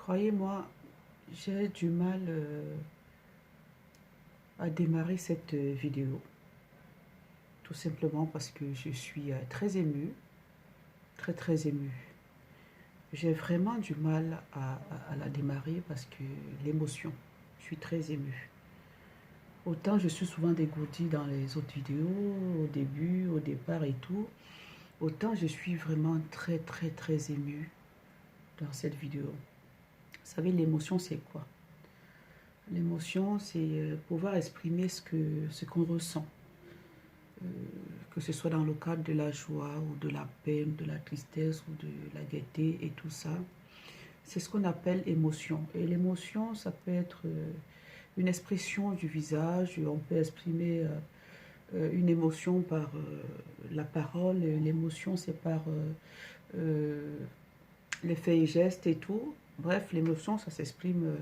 Croyez-moi, j'ai du mal à démarrer cette vidéo. Tout simplement parce que je suis très émue, très émue. J'ai vraiment du mal à la démarrer parce que l'émotion, je suis très émue. Autant je suis souvent dégourdie dans les autres vidéos, au début, au départ et tout, autant je suis vraiment très émue dans cette vidéo. Vous savez, l'émotion c'est quoi? L'émotion, c'est pouvoir exprimer ce qu'on ressent, euh, que ce soit dans le cadre de la joie ou de la peine, de la tristesse ou de la gaieté et tout ça. C'est ce qu'on appelle émotion. Et l'émotion, ça peut être une expression du visage. On peut exprimer une émotion par la parole. L'émotion, c'est par les faits et gestes et tout. Bref, l'émotion, ça s'exprime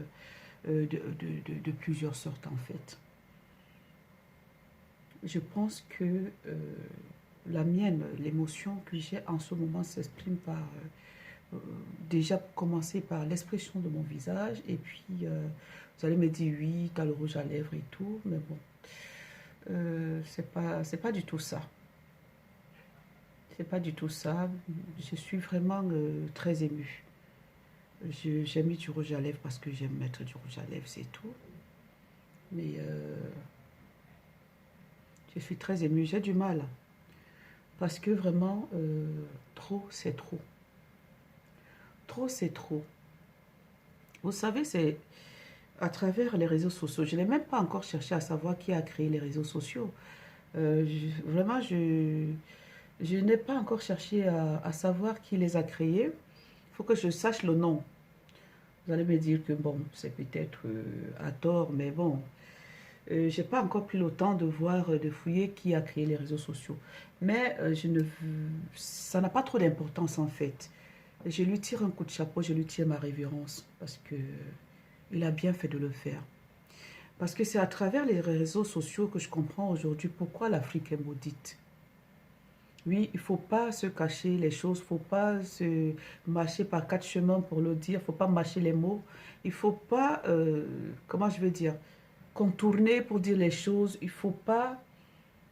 de plusieurs sortes en fait. Je pense que la mienne, l'émotion que j'ai en ce moment s'exprime par déjà commencer par l'expression de mon visage et puis vous allez me dire oui, tu as le rouge à lèvres et tout, mais bon, c'est pas du tout ça. C'est pas du tout ça. Je suis vraiment très émue. J'ai mis du rouge à lèvres parce que j'aime mettre du rouge à lèvres, c'est tout. Mais je suis très émue, j'ai du mal. Parce que vraiment, trop, c'est trop. Trop, c'est trop. Vous savez, c'est à travers les réseaux sociaux. Je n'ai même pas encore cherché à savoir qui a créé les réseaux sociaux. Vraiment, je n'ai pas encore cherché à savoir qui les a créés. Il faut que je sache le nom. Vous allez me dire que bon, c'est peut-être à tort, mais bon, j'ai pas encore pris le temps de voir, de fouiller qui a créé les réseaux sociaux. Mais ça n'a pas trop d'importance en fait. Je lui tire un coup de chapeau, je lui tire ma révérence parce que il a bien fait de le faire. Parce que c'est à travers les réseaux sociaux que je comprends aujourd'hui pourquoi l'Afrique est maudite. Oui, il ne faut pas se cacher les choses, il ne faut pas se marcher par quatre chemins pour le dire, il ne faut pas mâcher les mots, il ne faut pas, comment je veux dire, contourner pour dire les choses, il ne faut pas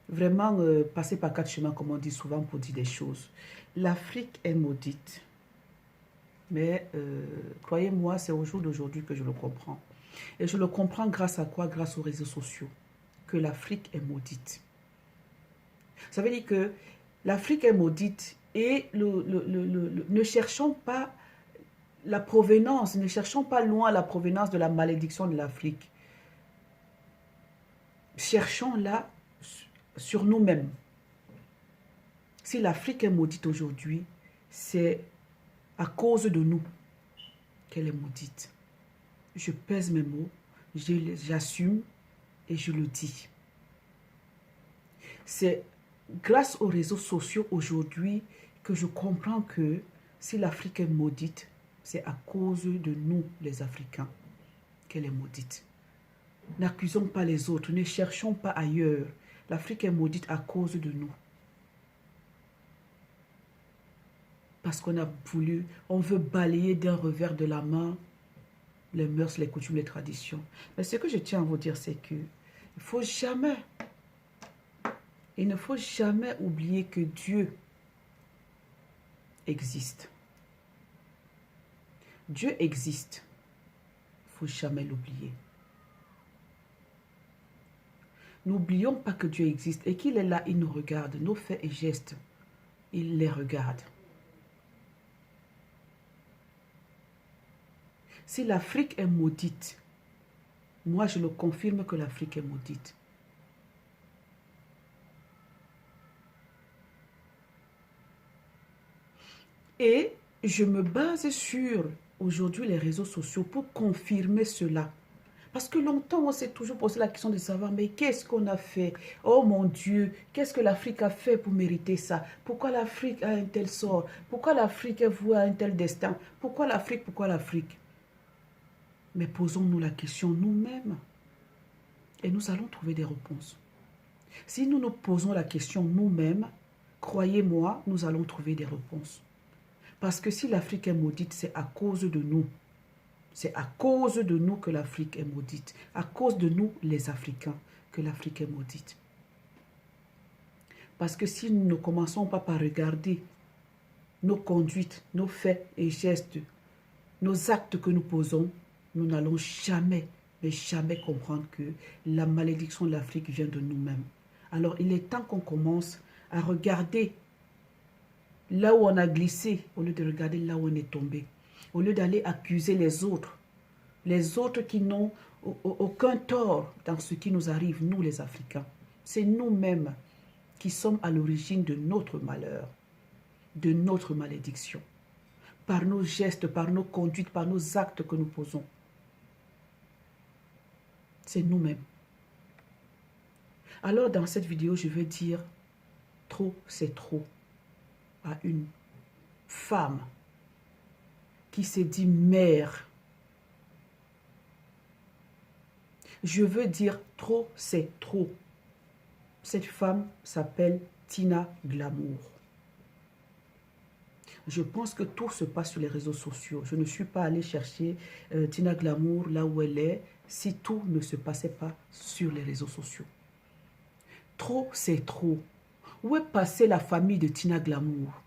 vraiment passer par quatre chemins comme on dit souvent pour dire des choses. L'Afrique est maudite, mais croyez-moi, c'est au jour d'aujourd'hui que je le comprends. Et je le comprends grâce à quoi? Grâce aux réseaux sociaux, que l'Afrique est maudite. Ça veut dire que l'Afrique est maudite et ne cherchons pas la provenance, ne cherchons pas loin la provenance de la malédiction de l'Afrique. Cherchons-la sur nous-mêmes. Si l'Afrique est maudite aujourd'hui, c'est à cause de nous qu'elle est maudite. Je pèse mes mots, j'assume et je le dis. C'est grâce aux réseaux sociaux aujourd'hui que je comprends que si l'Afrique est maudite, c'est à cause de nous, les Africains, qu'elle est maudite. N'accusons pas les autres, ne cherchons pas ailleurs. L'Afrique est maudite à cause de nous. Parce qu'on a voulu, on veut balayer d'un revers de la main les mœurs, les coutumes, les traditions. Mais ce que je tiens à vous dire, c'est que il ne faut jamais oublier que Dieu existe. Dieu existe. Il ne faut jamais l'oublier. N'oublions pas que Dieu existe et qu'il est là, il nous regarde. Nos faits et gestes, il les regarde. Si l'Afrique est maudite, moi je le confirme que l'Afrique est maudite. Et je me base sur aujourd'hui les réseaux sociaux pour confirmer cela. Parce que longtemps, on s'est toujours posé la question de savoir, mais qu'est-ce qu'on a fait? Oh mon Dieu, qu'est-ce que l'Afrique a fait pour mériter ça? Pourquoi l'Afrique a un tel sort? Pourquoi l'Afrique est vouée à un tel destin? Pourquoi l'Afrique? Pourquoi l'Afrique? Mais posons-nous la question nous-mêmes et nous allons trouver des réponses. Si nous nous posons la question nous-mêmes, croyez-moi, nous allons trouver des réponses. Parce que si l'Afrique est maudite, c'est à cause de nous. C'est à cause de nous que l'Afrique est maudite. À cause de nous, les Africains, que l'Afrique est maudite. Parce que si nous ne commençons pas par regarder nos conduites, nos faits et gestes, nos actes que nous posons, nous n'allons jamais, mais jamais comprendre que la malédiction de l'Afrique vient de nous-mêmes. Alors, il est temps qu'on commence à regarder là où on a glissé, au lieu de regarder là où on est tombé. Au lieu d'aller accuser les autres qui n'ont aucun tort dans ce qui nous arrive, nous les Africains. C'est nous-mêmes qui sommes à l'origine de notre malheur, de notre malédiction, par nos gestes, par nos conduites, par nos actes que nous posons. C'est nous-mêmes. Alors dans cette vidéo, je vais dire trop, c'est trop à une femme qui s'est dit mère. Je veux dire trop, c'est trop. Cette femme s'appelle Tina Glamour. Je pense que tout se passe sur les réseaux sociaux. Je ne suis pas allée chercher Tina Glamour là où elle est si tout ne se passait pas sur les réseaux sociaux. Trop, c'est trop. Où est passée la famille de Tina Glamour?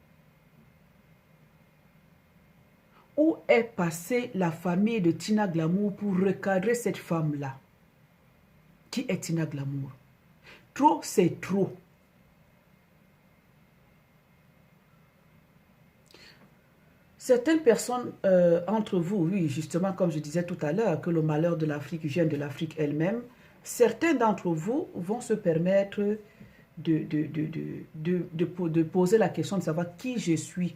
Où est passée la famille de Tina Glamour pour recadrer cette femme-là? Qui est Tina Glamour? Trop, c'est trop. Certaines personnes entre vous, oui, justement, comme je disais tout à l'heure, que le malheur de l'Afrique vient de l'Afrique elle-même, certains d'entre vous vont se permettre de poser la question de savoir qui je suis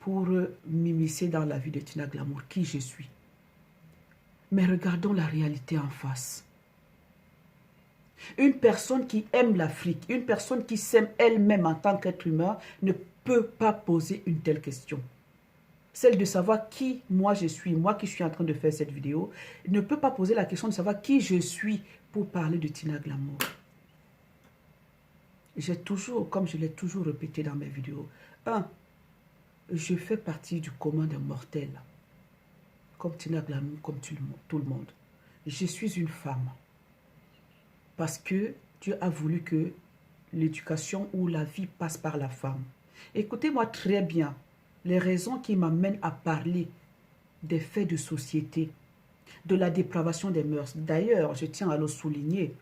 pour m'immiscer dans la vie de Tina Glamour, qui je suis. Mais regardons la réalité en face. Une personne qui aime l'Afrique, une personne qui s'aime elle-même en tant qu'être humain, ne peut pas poser une telle question. Celle de savoir qui moi je suis, moi qui suis en train de faire cette vidéo, ne peut pas poser la question de savoir qui je suis pour parler de Tina Glamour. J'ai toujours, comme je l'ai toujours répété dans mes vidéos, je fais partie du commun des mortels, comme Tina Glamour, comme tout le monde. Je suis une femme. Parce que Dieu a voulu que l'éducation ou la vie passe par la femme. Écoutez-moi très bien, les raisons qui m'amènent à parler des faits de société, de la dépravation des mœurs. D'ailleurs, je tiens à le souligner,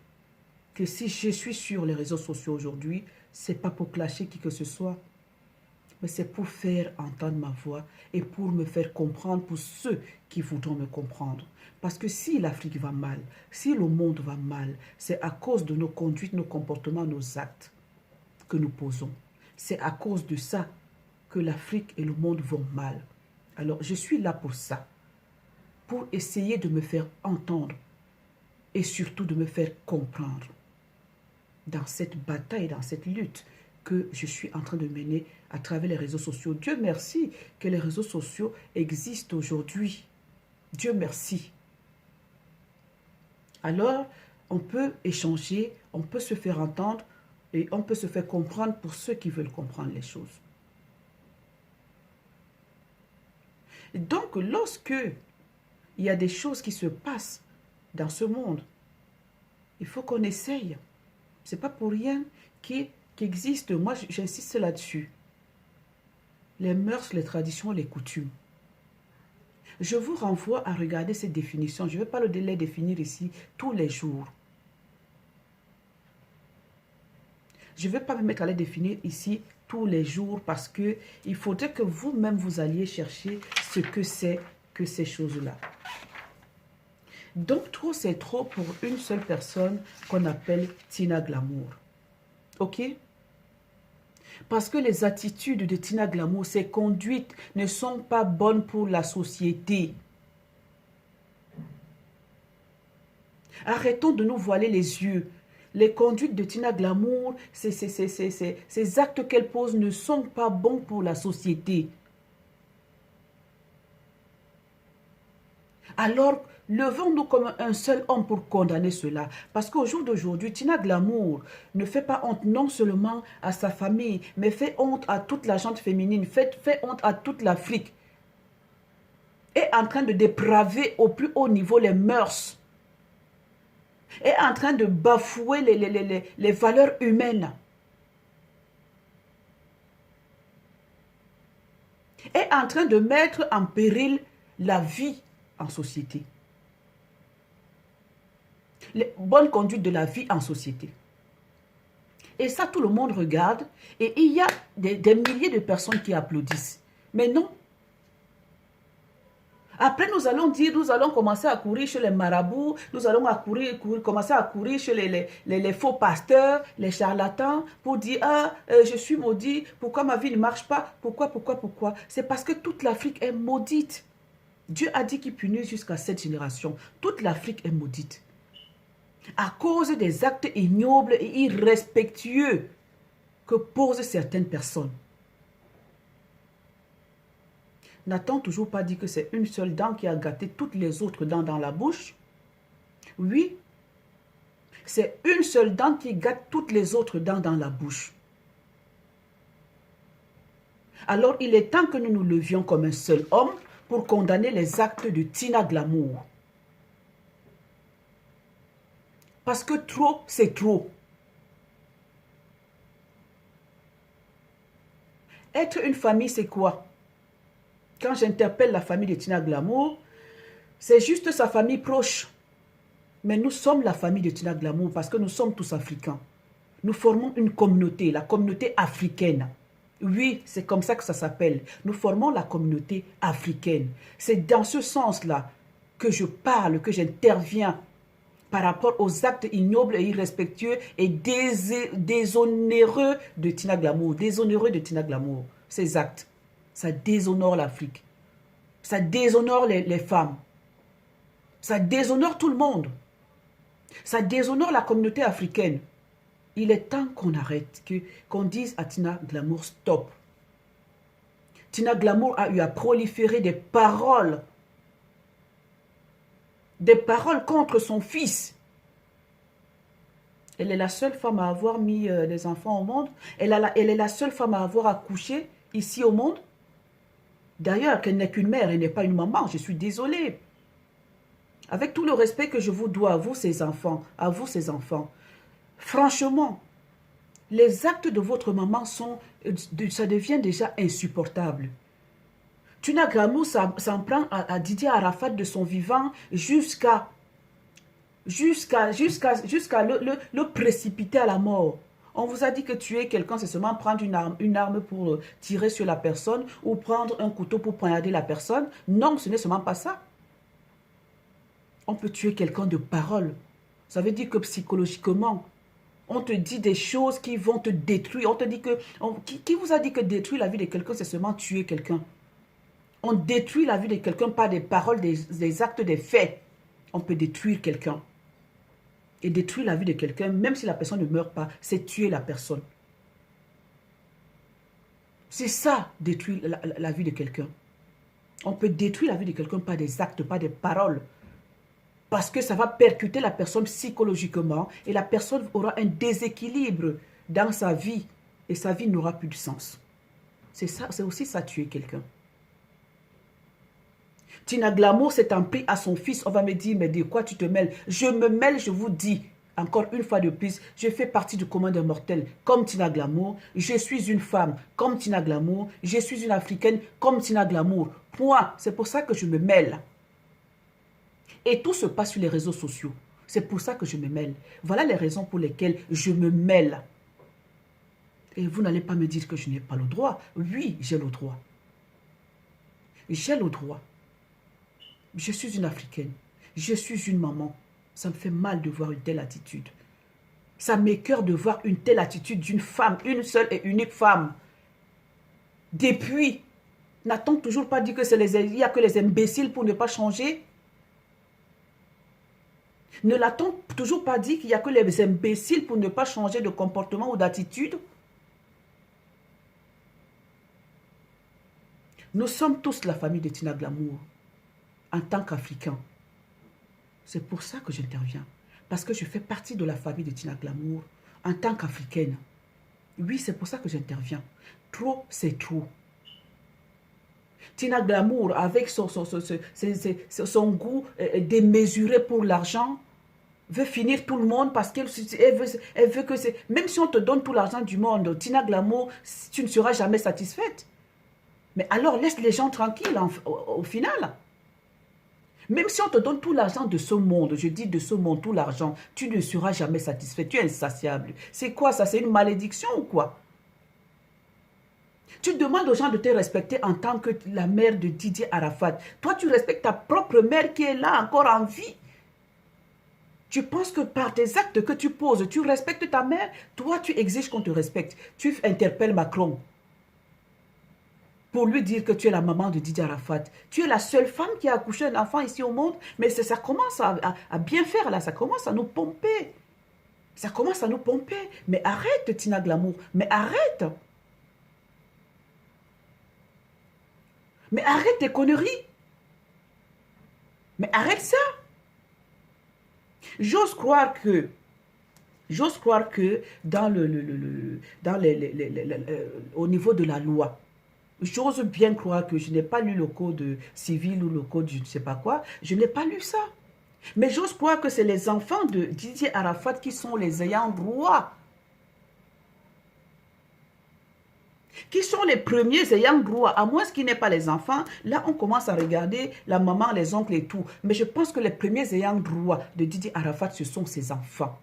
que si je suis sur les réseaux sociaux aujourd'hui, ce n'est pas pour clasher qui que ce soit, mais c'est pour faire entendre ma voix et pour me faire comprendre pour ceux qui voudront me comprendre. Parce que si l'Afrique va mal, si le monde va mal, c'est à cause de nos conduites, nos comportements, nos actes que nous posons. C'est à cause de ça que l'Afrique et le monde vont mal. Alors, je suis là pour ça, pour essayer de me faire entendre et surtout de me faire comprendre dans cette bataille, dans cette lutte que je suis en train de mener à travers les réseaux sociaux. Dieu merci que les réseaux sociaux existent aujourd'hui. Dieu merci. Alors, on peut échanger, on peut se faire entendre et on peut se faire comprendre pour ceux qui veulent comprendre les choses. Et donc, lorsque il y a des choses qui se passent dans ce monde, il faut qu'on essaye. Ce n'est pas pour rien qu'existe. Moi, j'insiste là-dessus. Les mœurs, les traditions, les coutumes. Je vous renvoie à regarder ces définitions. Je ne vais pas les définir ici tous les jours. Je ne vais pas me mettre à les définir ici tous les jours parce qu'il faudrait que vous-même vous alliez chercher ce que c'est que ces choses-là. Donc, trop, c'est trop pour une seule personne qu'on appelle Tina Glamour. OK? Parce que les attitudes de Tina Glamour, ses conduites ne sont pas bonnes pour la société. Arrêtons de nous voiler les yeux. Les conduites de Tina Glamour, ces actes qu'elle pose ne sont pas bons pour la société. Alors, levons-nous comme un seul homme pour condamner cela. Parce qu'au jour d'aujourd'hui, Tina Glamour ne fait pas honte non seulement à sa famille, mais fait honte à toute la gente féminine, fait honte à toute l'Afrique. est en train de dépraver au plus haut niveau les mœurs, est en train de bafouer les valeurs humaines, est en train de mettre en péril la vie en société. Les bonnes conduites de la vie en société. Et ça, tout le monde regarde et il y a des milliers de personnes qui applaudissent. Mais non. Après, nous allons dire, nous allons commencer à courir chez les marabouts, nous allons commencer à courir chez les faux pasteurs, les charlatans, pour dire, ah, je suis maudit, pourquoi ma vie ne marche pas, pourquoi. C'est parce que toute l'Afrique est maudite. Dieu a dit qu'il punit jusqu'à cette génération. Toute l'Afrique est maudite. À cause des actes ignobles et irrespectueux que posent certaines personnes. N'a-t-on toujours pas dit que c'est une seule dent qui a gâté toutes les autres dents dans la bouche? Oui, c'est une seule dent qui gâte toutes les autres dents dans la bouche. Alors il est temps que nous nous levions comme un seul homme pour condamner les actes de Tina Glamour. Parce que trop, c'est trop. Être une famille, c'est quoi? Quand j'interpelle la famille de Tina Glamour, c'est juste sa famille proche. Mais nous sommes la famille de Tina Glamour parce que nous sommes tous africains. Nous formons une communauté, la communauté africaine. Oui, c'est comme ça que ça s'appelle. Nous formons la communauté africaine. C'est dans ce sens-là que je parle, que j'interviens par rapport aux actes ignobles et irrespectueux et désonéreux de Tina Glamour. Désonéreux de Tina Glamour. Ces actes, ça déshonore l'Afrique. Ça déshonore les femmes. Ça déshonore tout le monde. Ça déshonore la communauté africaine. Il est temps qu'on arrête, qu'on dise à Tina Glamour stop. Tina Glamour a eu à proliférer des paroles contre son fils. Elle est la seule femme à avoir mis des enfants au monde. Elle est la seule femme à avoir accouché ici au monde. D'ailleurs, qu'elle n'est qu'une mère, elle n'est pas une maman, je suis désolée. Avec tout le respect que je vous dois, à vous ses enfants, franchement, les actes de votre maman ça devient déjà insupportable. Tina Glamour s'en prend à Didier Arafat de son vivant jusqu'à le précipiter à la mort. On vous a dit que tuer quelqu'un, c'est seulement prendre une arme pour tirer sur la personne ou prendre un couteau pour poignarder la personne. Non, ce n'est seulement pas ça. On peut tuer quelqu'un de parole. Ça veut dire que psychologiquement, on te dit des choses qui vont te détruire. On te dit que... Qui vous a dit que détruire la vie de quelqu'un, c'est seulement tuer quelqu'un? On détruit la vie de quelqu'un par des paroles, des actes, des faits. On peut détruire quelqu'un. Et détruire la vie de quelqu'un, même si la personne ne meurt pas, c'est tuer la personne. C'est ça, détruire la vie de quelqu'un. On peut détruire la vie de quelqu'un par des actes, par des paroles. Parce que ça va percuter la personne psychologiquement et la personne aura un déséquilibre dans sa vie et sa vie n'aura plus de sens. C'est aussi ça, tuer quelqu'un. Tina Glamour s'est en pris à son fils. On va me dire, mais de quoi tu te mêles? Je me mêle, je vous dis, encore une fois de plus, je fais partie du commun des mortels comme Tina Glamour. Je suis une femme comme Tina Glamour. Je suis une Africaine comme Tina Glamour. Point. C'est pour ça que je me mêle. Et tout se passe sur les réseaux sociaux. C'est pour ça que je me mêle. Voilà les raisons pour lesquelles je me mêle. Et vous n'allez pas me dire que je n'ai pas le droit. Oui, j'ai le droit. J'ai le droit. Je suis une Africaine. Je suis une maman. Ça me fait mal de voir une telle attitude. Ça m'écoeure de voir une telle attitude d'une femme, une seule et unique femme. Depuis, n'a-t-on toujours pas dit il n'y a que les imbéciles pour ne pas changer? Ne l'a-t-on toujours pas dit qu'il n'y a que les imbéciles pour ne pas changer de comportement ou d'attitude? Nous sommes tous la famille de Tina Glamour, en tant qu'Africains. C'est pour ça que j'interviens. Parce que je fais partie de la famille de Tina Glamour, en tant qu'Africaine. Oui, c'est pour ça que j'interviens. Trop, c'est trop. Tina Glamour, avec son goût démesuré pour l'argent, veut finir tout le monde parce elle veut que c'est... Même si on te donne tout l'argent du monde, Tina Glamour, tu ne seras jamais satisfaite. Mais alors, laisse les gens tranquilles au final. Même si on te donne tout l'argent de ce monde, je dis de ce monde, tout l'argent, tu ne seras jamais satisfait. Tu es insatiable. C'est quoi ça? C'est une malédiction ou quoi? Tu demandes aux gens de te respecter en tant que la mère de Didier Arafat. Toi, tu respectes ta propre mère qui est là encore en vie. Tu penses que par tes actes que tu poses, tu respectes ta mère. Toi, tu exiges qu'on te respecte. Tu interpelles Macron pour lui dire que tu es la maman de Didier Arafat. Tu es la seule femme qui a accouché un enfant ici au monde. Mais ça commence à bien faire là. Ça commence à nous pomper. Ça commence à nous pomper. Mais arrête, Tina Glamour. Mais arrête. Mais arrête tes conneries. Mais arrête ça. J'ose croire que dans au niveau de la loi, j'ose bien croire que je n'ai pas lu le code civil ou le code je ne sais pas quoi. Je n'ai pas lu ça. Mais j'ose croire que c'est les enfants de Didier Arafat qui sont les ayants droit. Qui sont les premiers ayants droit, à moins qu'ils n'aient pas les enfants. Là, on commence à regarder la maman, les oncles et tout. Mais je pense que les premiers ayants droit de Didier Arafat, ce sont ses enfants.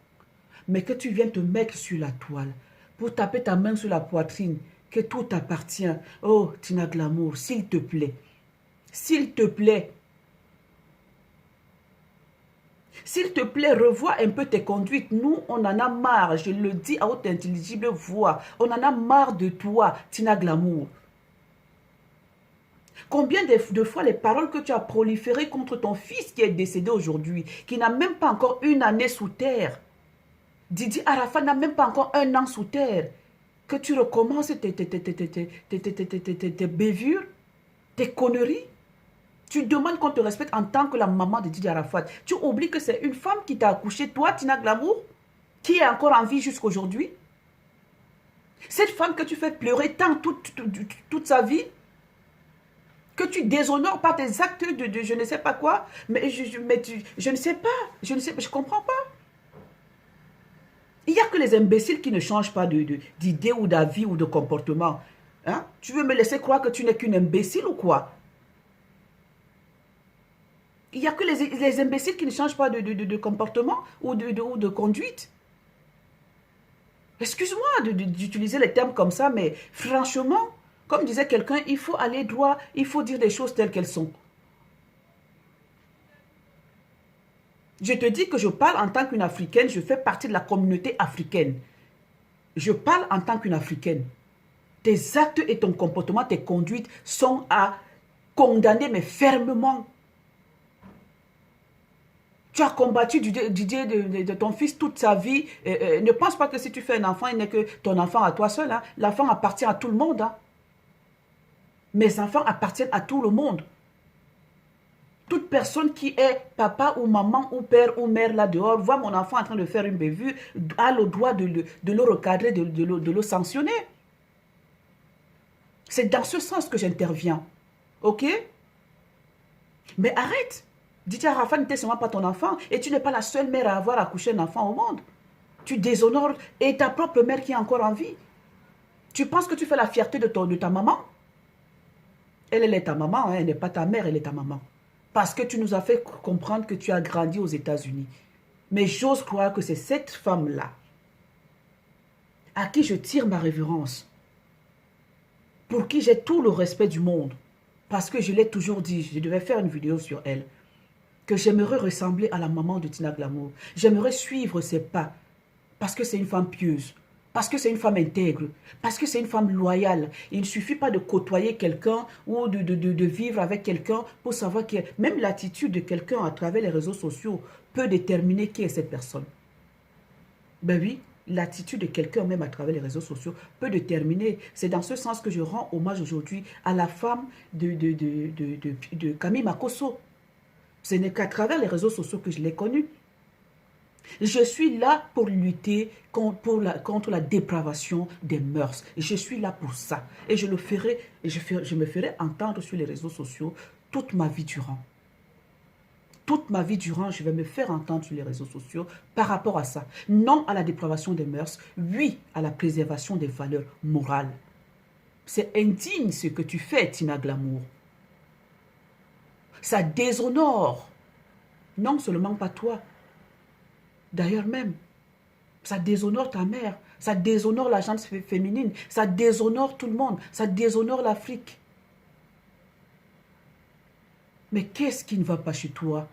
Mais que tu viennes te mettre sur la toile, pour taper ta main sur la poitrine, que tout t'appartient. Oh, Tina Glamour, s'il te plaît. S'il te plaît. S'il te plaît, revois un peu tes conduites. Nous, on en a marre, je le dis à haute intelligible voix. On en a marre de toi, Tina Glamour. Combien de fois les paroles que tu as proliférées contre ton fils qui est décédé aujourd'hui, qui n'a même pas encore une année sous terre. Didier Arafat n'a même pas encore un an sous terre. Que tu recommences tes bévures, tes conneries. Tu demandes qu'on te respecte en tant que la maman de Didier Arafat. Tu oublies que c'est une femme qui t'a accouché, toi, Tina Glamour, qui est encore en vie jusqu'aujourd'hui. Cette femme que tu fais pleurer tant toute sa vie, que tu déshonores par tes actes de je ne sais pas quoi, mais je ne sais pas, je ne comprends pas. Il n'y a que les imbéciles qui ne changent pas d'idée ou d'avis ou de comportement. Hein? Tu veux me laisser croire que tu n'es qu'une imbécile ou quoi? Il n'y a que les imbéciles qui ne changent pas de comportement ou de conduite. Excuse-moi d'utiliser les termes comme ça, mais franchement, comme disait quelqu'un, il faut aller droit, il faut dire des choses telles qu'elles sont. Je te dis que je parle en tant qu'une Africaine, je fais partie de la communauté africaine. Je parle en tant qu'une Africaine. Tes actes et ton comportement, tes conduites sont à condamner, mais fermement. Tu as combattu Didier de ton fils toute sa vie. Ne pense pas que si tu fais un enfant, il n'est que ton enfant à toi seul. Hein. L'enfant appartient à tout le monde. Hein. Mes enfants appartiennent à tout le monde. Toute personne qui est papa ou maman ou père ou mère là dehors, voit mon enfant en train de faire une bévue, a le droit de le recadrer, de le sanctionner. C'est dans ce sens que j'interviens. Ok? Mais arrête. Didier Arafat n'était sûrement pas ton enfant et tu n'es pas la seule mère à avoir accouché un enfant au monde. Tu déshonores et ta propre mère qui est encore en vie. Tu penses que tu fais la fierté de ta maman? Elle est ta maman, hein, elle n'est pas ta mère, elle est ta maman. Parce que tu nous as fait comprendre que tu as grandi aux États-Unis. Mais j'ose croire que c'est cette femme-là à qui je tire ma révérence, pour qui j'ai tout le respect du monde. Parce que je l'ai toujours dit, je devais faire une vidéo sur elle, que j'aimerais ressembler à la maman de Tina Glamour. J'aimerais suivre ses pas, parce que c'est une femme pieuse, parce que c'est une femme intègre, parce que c'est une femme loyale. Il ne suffit pas de côtoyer quelqu'un ou de vivre avec quelqu'un pour savoir que même l'attitude de quelqu'un à travers les réseaux sociaux peut déterminer qui est cette personne. Ben oui, l'attitude de quelqu'un même à travers les réseaux sociaux peut déterminer. C'est dans ce sens que je rends hommage aujourd'hui à la femme de Camille Makosso. Ce n'est qu'à travers les réseaux sociaux que je l'ai connue. Je suis là pour lutter contre la dépravation des mœurs. Je suis là pour ça. Et je le ferai, je me ferai entendre sur les réseaux sociaux toute ma vie durant. Toute ma vie durant, je vais me faire entendre sur les réseaux sociaux par rapport à ça. Non à la dépravation des mœurs, oui à la préservation des valeurs morales. C'est indigne ce que tu fais, Tina Glamour. Ça déshonore. Non seulement pas toi. D'ailleurs même, ça déshonore ta mère. Ça déshonore la gente féminine. Ça déshonore tout le monde. Ça déshonore l'Afrique. Mais qu'est-ce qui ne va pas chez toi?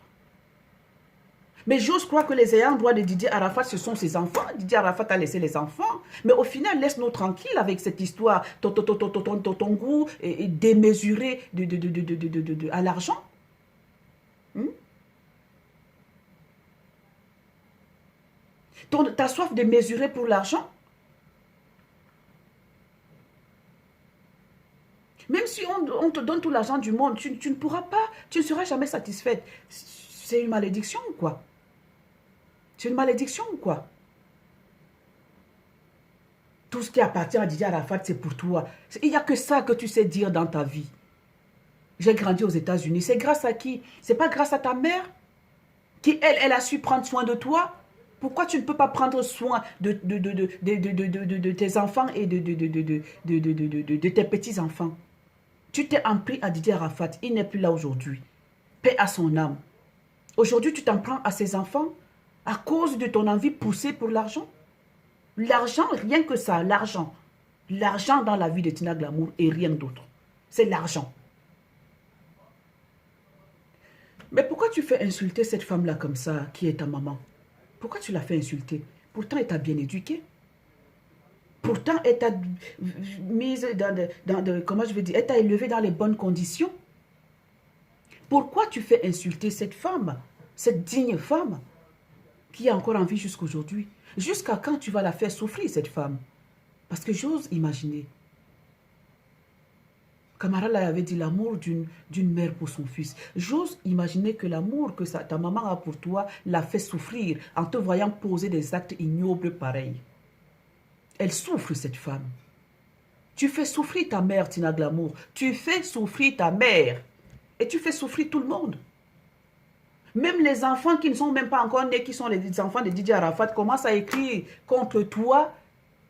Mais j'ose croire que les ayants droit de Didier Arafat, ce sont ses enfants. Didier Arafat a laissé les enfants. Mais au final, laisse-nous tranquilles avec cette histoire. Ton goût est démesuré à l'argent. Ta soif de mesurer pour l'argent. Même si on te donne tout l'argent du monde, tu ne pourras pas, tu ne seras jamais satisfaite. C'est une malédiction ou quoi? C'est une malédiction ou quoi? Tout ce qui appartient à Didier Arafat, c'est pour toi. Il n'y a que ça que tu sais dire dans ta vie. J'ai grandi aux États-Unis. C'est grâce à qui? C'est pas grâce à ta mère? Qui, elle a su prendre soin de toi? Pourquoi tu ne peux pas prendre soin de tes enfants et de tes petits-enfants? Tu t'es empris à Didier Arafat. Il n'est plus là aujourd'hui. Paix à son âme. Aujourd'hui, tu t'en prends à ses enfants à cause de ton envie poussée pour l'argent. L'argent, rien que ça, l'argent. L'argent dans la vie de Tina Glamour et rien d'autre. C'est l'argent. Mais pourquoi tu fais insulter cette femme-là comme ça, qui est ta maman? Pourquoi tu l'as fait insulter? Pourtant, elle t'a bien éduquée. Pourtant, elle t'a mise comment je vais dire, elle t'a élevée dans les bonnes conditions. Pourquoi tu fais insulter cette femme, cette digne femme, qui a encore en vie jusqu'à aujourd'hui? Jusqu'à quand tu vas la faire souffrir, cette femme? Parce que j'ose imaginer. Camara avait dit l'amour d'une mère pour son fils. J'ose imaginer que l'amour que ta maman a pour toi l'a fait souffrir en te voyant poser des actes ignobles pareils. Elle souffre, cette femme. Tu fais souffrir ta mère, Tina Glamour. Tu fais souffrir ta mère. Et tu fais souffrir tout le monde. Même les enfants qui ne sont même pas encore nés, qui sont les enfants de Didier Arafat, commencent à écrire contre toi.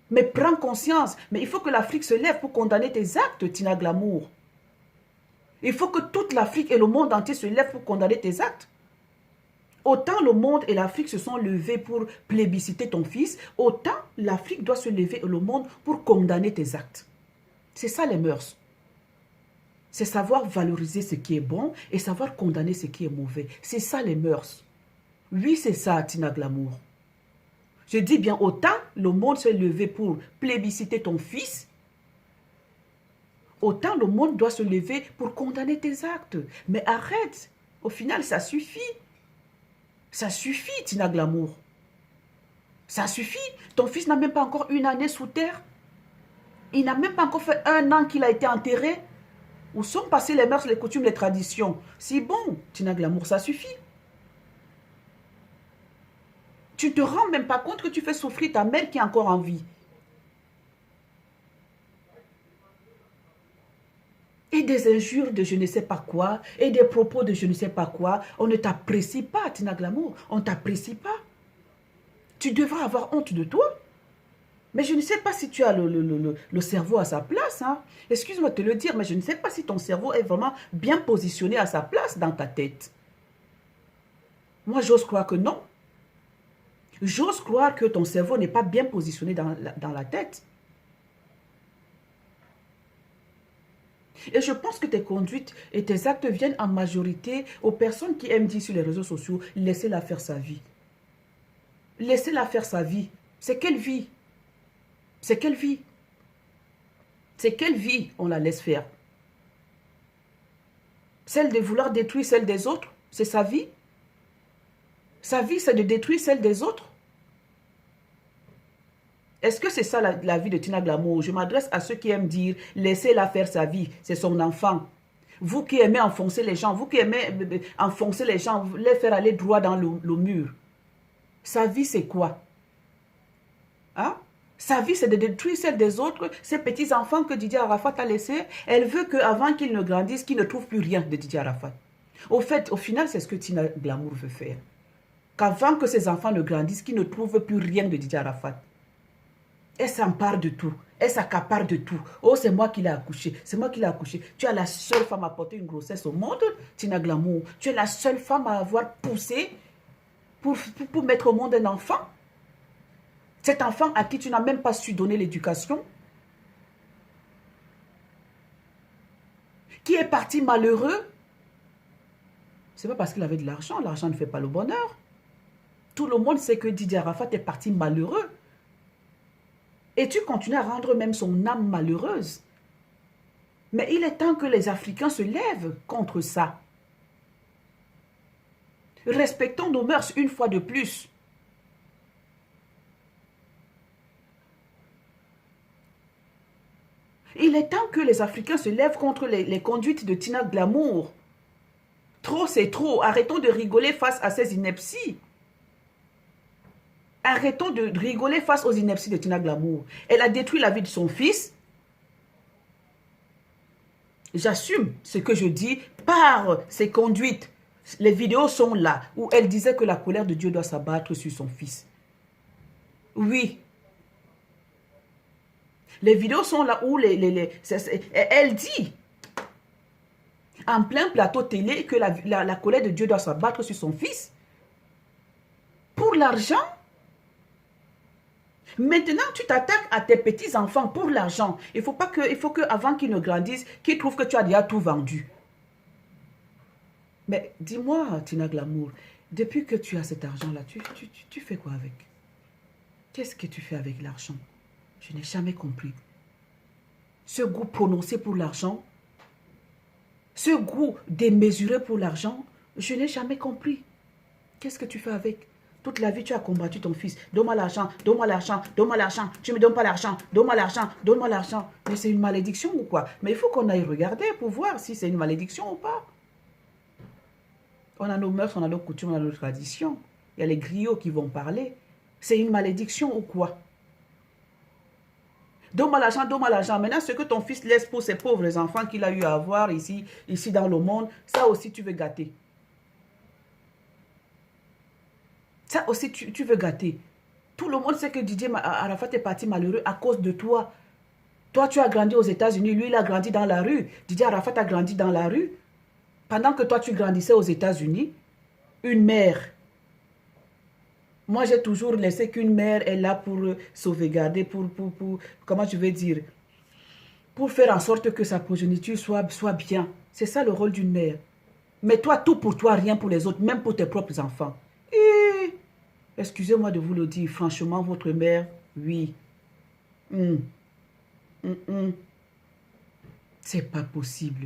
Mais prends conscience. Mais il faut que l'Afrique se lève pour condamner tes actes, Tina Glamour. Il faut que toute l'Afrique et le monde entier se lèvent pour condamner tes actes. Autant le monde et l'Afrique se sont levés pour plébisciter ton fils, autant l'Afrique doit se lever et le monde pour condamner tes actes. C'est ça les mœurs. C'est savoir valoriser ce qui est bon et savoir condamner ce qui est mauvais. C'est ça les mœurs. Oui, c'est ça, Tina Glamour. Je dis bien, autant le monde s'est levé pour plébisciter ton fils, autant le monde doit se lever pour condamner tes actes. Mais arrête. Au final, ça suffit. Ça suffit, Tina Glamour. Ça suffit. Ton fils n'a même pas encore une année sous terre. Il n'a même pas encore fait 1 an qu'il a été enterré. Où sont passées les mœurs, les coutumes, les traditions? C'est bon, Tina Glamour, ça suffit. Tu ne te rends même pas compte que tu fais souffrir ta mère qui est encore en vie. Et des injures de je ne sais pas quoi, et des propos de je ne sais pas quoi. On ne t'apprécie pas, Tina Glamour. On ne t'apprécie pas. Tu devrais avoir honte de toi. Mais je ne sais pas si tu as le cerveau à sa place. Hein. Excuse-moi de te le dire, mais je ne sais pas si ton cerveau est vraiment bien positionné à sa place dans ta tête. Moi, j'ose croire que non. J'ose croire que ton cerveau n'est pas bien positionné dans la tête. Et je pense que tes conduites et tes actes viennent en majorité aux personnes qui aiment dire sur les réseaux sociaux, laissez-la faire sa vie. Laissez-la faire sa vie. C'est quelle vie? C'est quelle vie? C'est quelle vie on la laisse faire? Celle de vouloir détruire celle des autres? C'est sa vie? Sa vie, c'est de détruire celle des autres? Est-ce que c'est ça la vie de Tina Glamour? Je m'adresse à ceux qui aiment dire, laissez-la faire sa vie, c'est son enfant. Vous qui aimez enfoncer les gens, vous qui aimez enfoncer les gens, les faire aller droit dans le mur. Sa vie, c'est quoi? Hein? Sa vie, c'est de détruire celle des autres, ces petits-enfants que Didier Arafat a laissés. Elle veut qu'avant qu'ils ne grandissent, qu'ils ne trouvent plus rien de Didier Arafat. Au fait, au final, c'est ce que Tina Glamour veut faire. Qu'avant que ses enfants ne grandissent, qu'ils ne trouvent plus rien de Didier Arafat. Elle s'empare de tout. Elle s'accapare de tout. Oh, c'est moi qui l'ai accouché. C'est moi qui l'ai accouché. Tu es la seule femme à porter une grossesse au monde, Tina Glamour. Tu es la seule femme à avoir poussé pour mettre au monde un enfant. Cet enfant à qui tu n'as même pas su donner l'éducation. Qui est parti malheureux. C'est pas parce qu'il avait de l'argent. L'argent ne fait pas le bonheur. Tout le monde sait que Didier Arafat est parti malheureux. Et tu continues à rendre même son âme malheureuse. Mais il est temps que les Africains se lèvent contre ça. Respectons nos mœurs une fois de plus. Il est temps que les Africains se lèvent contre les conduites de Tina Glamour. Trop, c'est trop. Arrêtons de rigoler face à ces inepties. Arrêtons de rigoler face aux inepties de Tina Glamour. Elle a détruit la vie de son fils. J'assume ce que je dis par ses conduites. Les vidéos sont là où elle disait que la colère de Dieu doit s'abattre sur son fils. Oui. Les vidéos sont là où elle dit en plein plateau télé que la colère de Dieu doit s'abattre sur son fils. Pour l'argent. Maintenant, tu t'attaques à tes petits-enfants pour l'argent. Il faut que avant qu'ils ne grandissent, qu'ils trouvent que tu as déjà tout vendu. Mais dis-moi, Tina Glamour, depuis que tu as cet argent-là, tu fais quoi avec? Qu'est-ce que tu fais avec l'argent? Je n'ai jamais compris. Ce goût prononcé pour l'argent, ce goût démesuré pour l'argent, je n'ai jamais compris. Qu'est-ce que tu fais avec? Toute la vie, tu as combattu ton fils. Donne-moi l'argent, donne-moi l'argent, donne-moi l'argent. Tu ne me donnes pas l'argent, donne-moi l'argent, donne-moi l'argent. Mais c'est une malédiction ou quoi? Mais il faut qu'on aille regarder pour voir si c'est une malédiction ou pas. On a nos mœurs, on a nos coutumes, on a nos traditions. Il y a les griots qui vont parler. C'est une malédiction ou quoi? Donne-moi l'argent, donne-moi l'argent. Maintenant, ce que ton fils laisse pour ses pauvres enfants qu'il a eu à avoir ici dans le monde, ça aussi tu veux gâter. Ça aussi, tu veux gâter. Tout le monde sait que Didier Arafat est parti malheureux à cause de toi. Toi, tu as grandi aux États-Unis. Lui, il a grandi dans la rue. Didier Arafat a grandi dans la rue. Pendant que toi, tu grandissais aux États-Unis, une mère. Moi, j'ai toujours laissé qu'une mère est là pour sauvegarder, comment je vais dire, pour faire en sorte que sa progéniture soit bien. C'est ça le rôle d'une mère. Mais toi, tout pour toi, rien pour les autres, même pour tes propres enfants. Excusez-moi de vous le dire, franchement, votre mère, oui. C'est pas possible.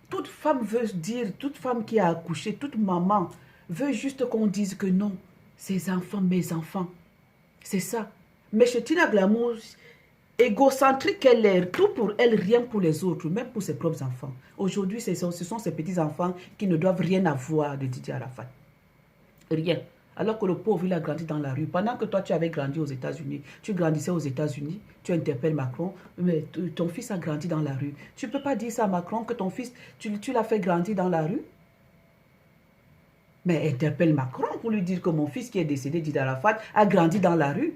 Toute femme veut dire, toute femme qui a accouché, toute maman veut juste qu'on dise que non, ses enfants, mes enfants. C'est ça. Mais chez Tina Glamour, égocentrique elle est, tout pour elle, rien pour les autres, même pour ses propres enfants. Aujourd'hui, ce sont ces petits-enfants qui ne doivent rien avoir de Didier Arafat. Rien. Alors que le pauvre, il a grandi dans la rue. Pendant que toi, tu avais grandi aux États-Unis, tu grandissais aux États-Unis, tu interpelles Macron, mais ton fils a grandi dans la rue. Tu ne peux pas dire ça à Macron que ton fils, tu l'as fait grandir dans la rue. Mais interpelle Macron pour lui dire que mon fils qui est décédé, Didier Arafat, a grandi dans la rue.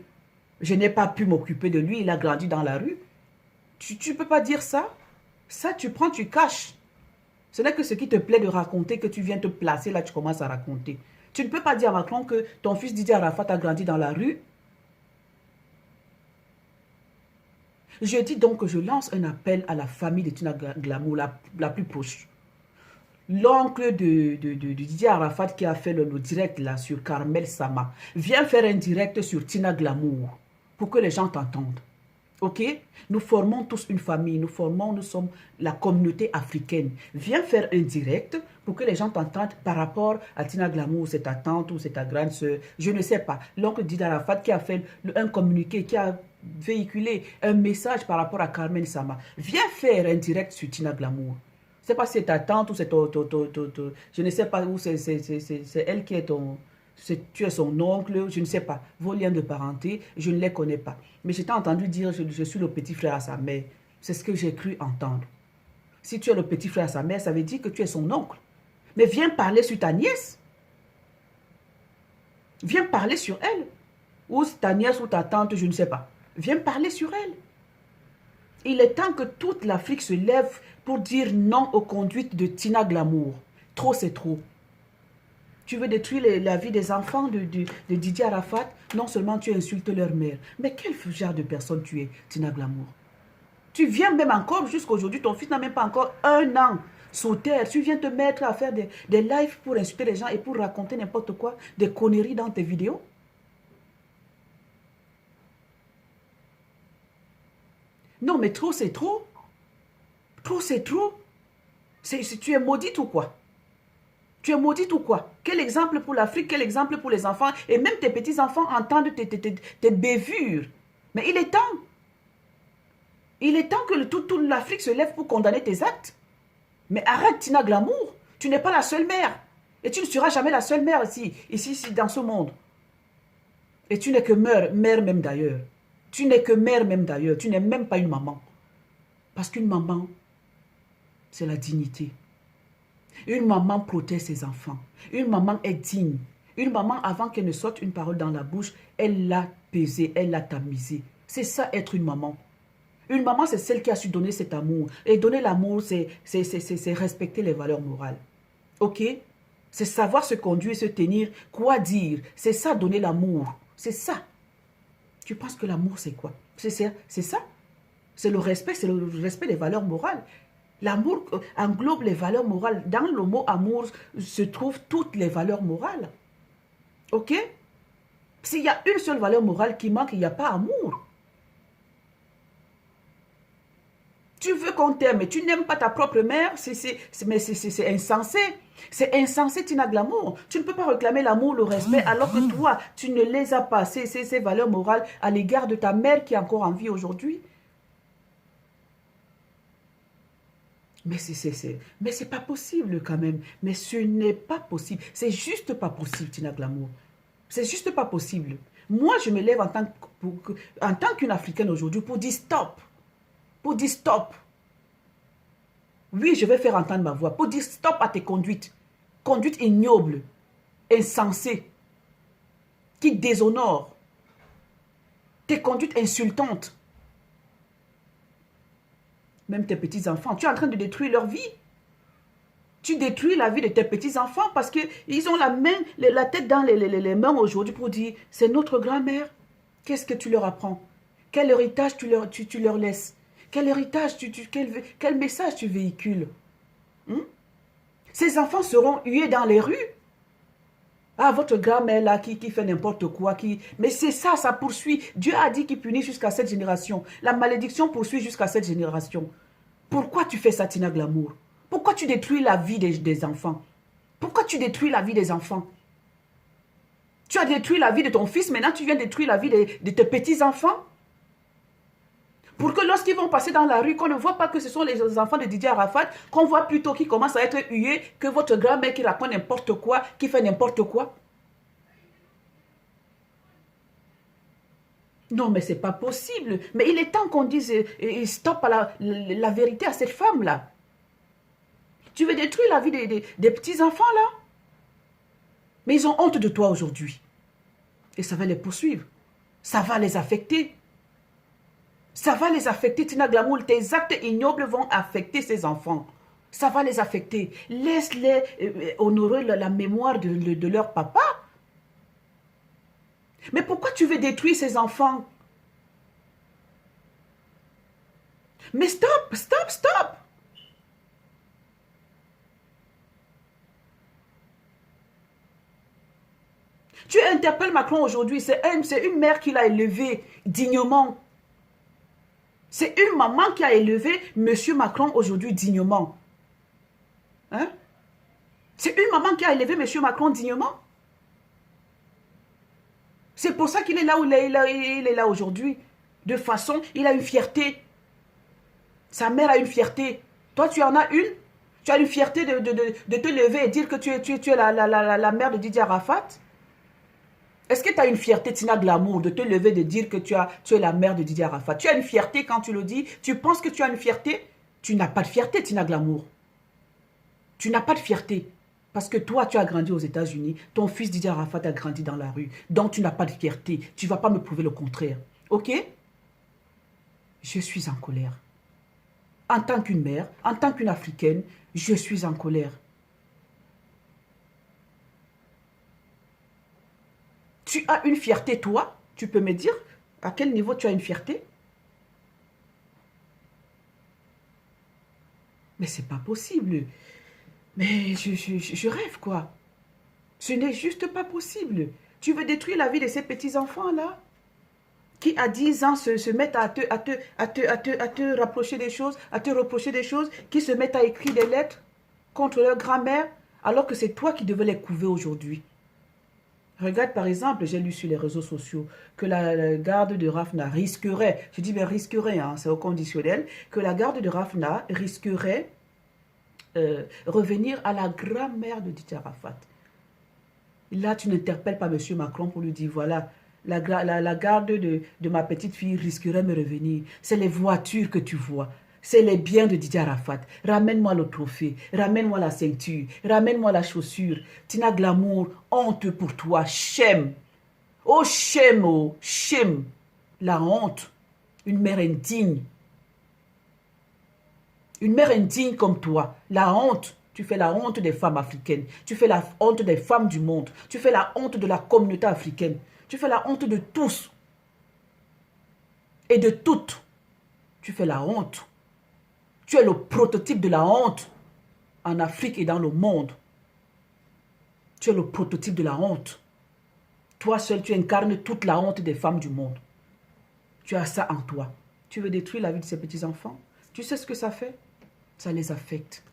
Je n'ai pas pu m'occuper de lui, il a grandi dans la rue. Tu ne peux pas dire ça. Ça, tu prends, tu caches. Ce n'est que ce qui te plaît de raconter que tu viens te placer, là tu commences à raconter. Tu ne peux pas dire à Macron que ton fils Didier Arafat a grandi dans la rue. Je dis donc que je lance un appel à la famille de Tina Glamour, la plus proche. L'oncle de Didier Arafat qui a fait le direct là sur Carmel Sama, viens faire un direct sur Tina Glamour pour que les gens t'entendent. Ok? Nous formons tous une famille, nous sommes la communauté africaine. Viens faire un direct pour que les gens t'entendent par rapport à Tina Glamour, c'est ta tante ou c'est ta grande soeur. Je ne sais pas. L'oncle Didier Arafat qui a fait un communiqué, qui a véhiculé un message par rapport à Carmen Sama. Viens faire un direct sur Tina Glamour. Je ne sais pas si c'est ta tante ou c'est je ne sais pas où c'est elle qui est ton... Tu es son oncle, je ne sais pas. Vos liens de parenté, je ne les connais pas. Mais j'ai entendu dire, je suis le petit frère à sa mère. C'est ce que j'ai cru entendre. Si tu es le petit frère à sa mère, ça veut dire que tu es son oncle. Mais viens parler sur ta nièce. Viens parler sur elle. Ou ta nièce ou ta tante, je ne sais pas. Viens parler sur elle. Il est temps que toute l'Afrique se lève pour dire non aux conduites de Tina Glamour. Trop, c'est trop. Tu veux détruire la vie des enfants de Didier Arafat. Non seulement tu insultes leur mère. Mais quel genre de personne tu es, Tina Glamour? Tu viens même encore, jusqu'aujourd'hui, ton fils n'a même pas encore 1 an sur terre. Tu viens te mettre à faire des lives pour insulter les gens et pour raconter n'importe quoi, des conneries dans tes vidéos. Non, mais trop, c'est trop. Trop, c'est trop. Tu es maudite ou quoi? Tu es maudite ou quoi? Quel exemple pour l'Afrique, quel exemple pour les enfants? Et même tes petits-enfants entendent tes bévures. Mais il est temps. Il est temps que toute l'Afrique se lève pour condamner tes actes. Mais arrête, Tina Glamour. Tu n'es pas la seule mère. Et tu ne seras jamais la seule mère ici, dans ce monde. Et tu n'es que mère même d'ailleurs. Tu n'es que mère même d'ailleurs. Tu n'es même pas une maman. Parce qu'une maman, c'est la dignité. Une maman protège ses enfants. Une maman est digne. Une maman, avant qu'elle ne sorte une parole dans la bouche, elle l'a pesée, elle l'a tamisée. C'est ça être une maman. Une maman, c'est celle qui a su donner cet amour. Et donner l'amour, c'est respecter les valeurs morales. Ok? C'est savoir se conduire, se tenir, quoi dire. C'est ça, donner l'amour. C'est ça. Tu penses que l'amour, c'est quoi? C'est ça. C'est le respect des valeurs morales. L'amour englobe les valeurs morales. Dans le mot amour se trouvent toutes les valeurs morales. Ok? S'il y a une seule valeur morale qui manque, il n'y a pas amour. Tu veux qu'on t'aime, mais tu n'aimes pas ta propre mère, c'est insensé. C'est insensé, Tina Glamour. Tu ne peux pas réclamer l'amour, le respect, alors que toi, tu ne les as pas, ces valeurs morales à l'égard de ta mère qui est encore en vie aujourd'hui. Mais c'est pas possible quand même. Mais ce n'est pas possible. C'est juste pas possible, Tina Glamour. C'est juste pas possible. Moi, je me lève en tant qu'une Africaine aujourd'hui pour dire stop. Pour dire stop. Oui, je vais faire entendre ma voix. Pour dire stop à tes conduites. Conduites ignobles, insensées, qui déshonorent. Tes conduites insultantes. Même tes petits-enfants. Tu es en train de détruire leur vie. Tu détruis la vie de tes petits-enfants parce qu'ils ont la tête dans les mains aujourd'hui pour dire c'est notre grand-mère. Qu'est-ce que tu leur apprends? Quel héritage tu leur laisses? Quel héritage, quel message tu véhicules? Ces enfants seront hués dans les rues. Ah, votre grand-mère là qui fait n'importe quoi. Mais c'est ça, ça poursuit. Dieu a dit qu'il punit jusqu'à cette génération. La malédiction poursuit jusqu'à cette génération. Pourquoi tu fais ça, Tina Glamour? Pourquoi tu détruis la vie des enfants? Pourquoi tu détruis la vie des enfants? Tu as détruit la vie de ton fils, maintenant tu viens détruire la vie de tes petits-enfants? Pour que lorsqu'ils vont passer dans la rue, qu'on ne voit pas que ce sont les enfants de Didier Arafat, qu'on voit plutôt qu'ils commencent à être hués que votre grand-mère qui raconte n'importe quoi, qui fait n'importe quoi. Non, mais c'est pas possible. Mais il est temps qu'on dise stop à la vérité à cette femme-là. Tu veux détruire la vie des petits-enfants là? Mais ils ont honte de toi aujourd'hui. Et ça va les poursuivre. Ça va les affecter. Ça va les affecter, Tina Glamour. Tes actes ignobles vont affecter ces enfants. Ça va les affecter. Laisse-les honorer la mémoire de leur papa. Mais pourquoi tu veux détruire ces enfants? Mais stop, stop, stop. Tu interpelles Macron aujourd'hui. C'est une mère qui l'a élevé dignement. C'est une maman qui a élevé M. Macron aujourd'hui dignement. Hein? C'est une maman qui a élevé M. Macron dignement. C'est pour ça qu'il est là où il est là aujourd'hui. De façon, il a une fierté. Sa mère a une fierté. Toi, tu en as une. Tu as une fierté de te lever et dire que tu es la mère de Didier Arafat. Est-ce que tu as une fierté, Tina Glamour, de te lever, de dire que tu es la mère de Didier Arafat? Tu as une fierté quand tu le dis? Tu penses que tu as une fierté? Tu n'as pas de fierté, Tina Glamour. Tu n'as pas de fierté. Parce que toi, tu as grandi aux États-Unis. Ton fils Didier Arafat a grandi dans la rue. Donc, tu n'as pas de fierté. Tu ne vas pas me prouver le contraire. OK? Je suis en colère. En tant qu'une mère, en tant qu'une Africaine, je suis en colère. Tu as une fierté, toi? Tu peux me dire à quel niveau tu as une fierté? Mais c'est pas possible. Mais je rêve, quoi. Ce n'est juste pas possible. Tu veux détruire la vie de ces petits-enfants-là qui, à 10 ans, se mettent à te rapprocher des choses, à te reprocher des choses, qui se mettent à écrire des lettres contre leur grand-mère, alors que c'est toi qui devais les couver aujourd'hui. Regarde, par exemple, j'ai lu sur les réseaux sociaux que la garde de Rafna risquerait, je dis bien risquerait, hein, c'est au conditionnel, que la garde de Rafna risquerait revenir à la grand-mère de Didier Arafat. Là, tu n'interpelles pas M. Macron pour lui dire, voilà, la garde de ma petite fille risquerait de me revenir. C'est les voitures que tu vois. C'est les biens de Didier Arafat. Ramène-moi le trophée. Ramène-moi la ceinture. Ramène-moi la chaussure. Tina Glamour, honte pour toi. Shame. Oh, shame, oh, shame. La honte. Une mère indigne. Une mère indigne comme toi. La honte. Tu fais la honte des femmes africaines. Tu fais la honte des femmes du monde. Tu fais la honte de la communauté africaine. Tu fais la honte de tous. Et de toutes. Tu fais la honte. Tu es le prototype de la honte en Afrique et dans le monde. Tu es le prototype de la honte. Toi seul, tu incarnes toute la honte des femmes du monde. Tu as ça en toi. Tu veux détruire la vie de ces petits-enfants? Tu sais ce que ça fait? Ça les affecte.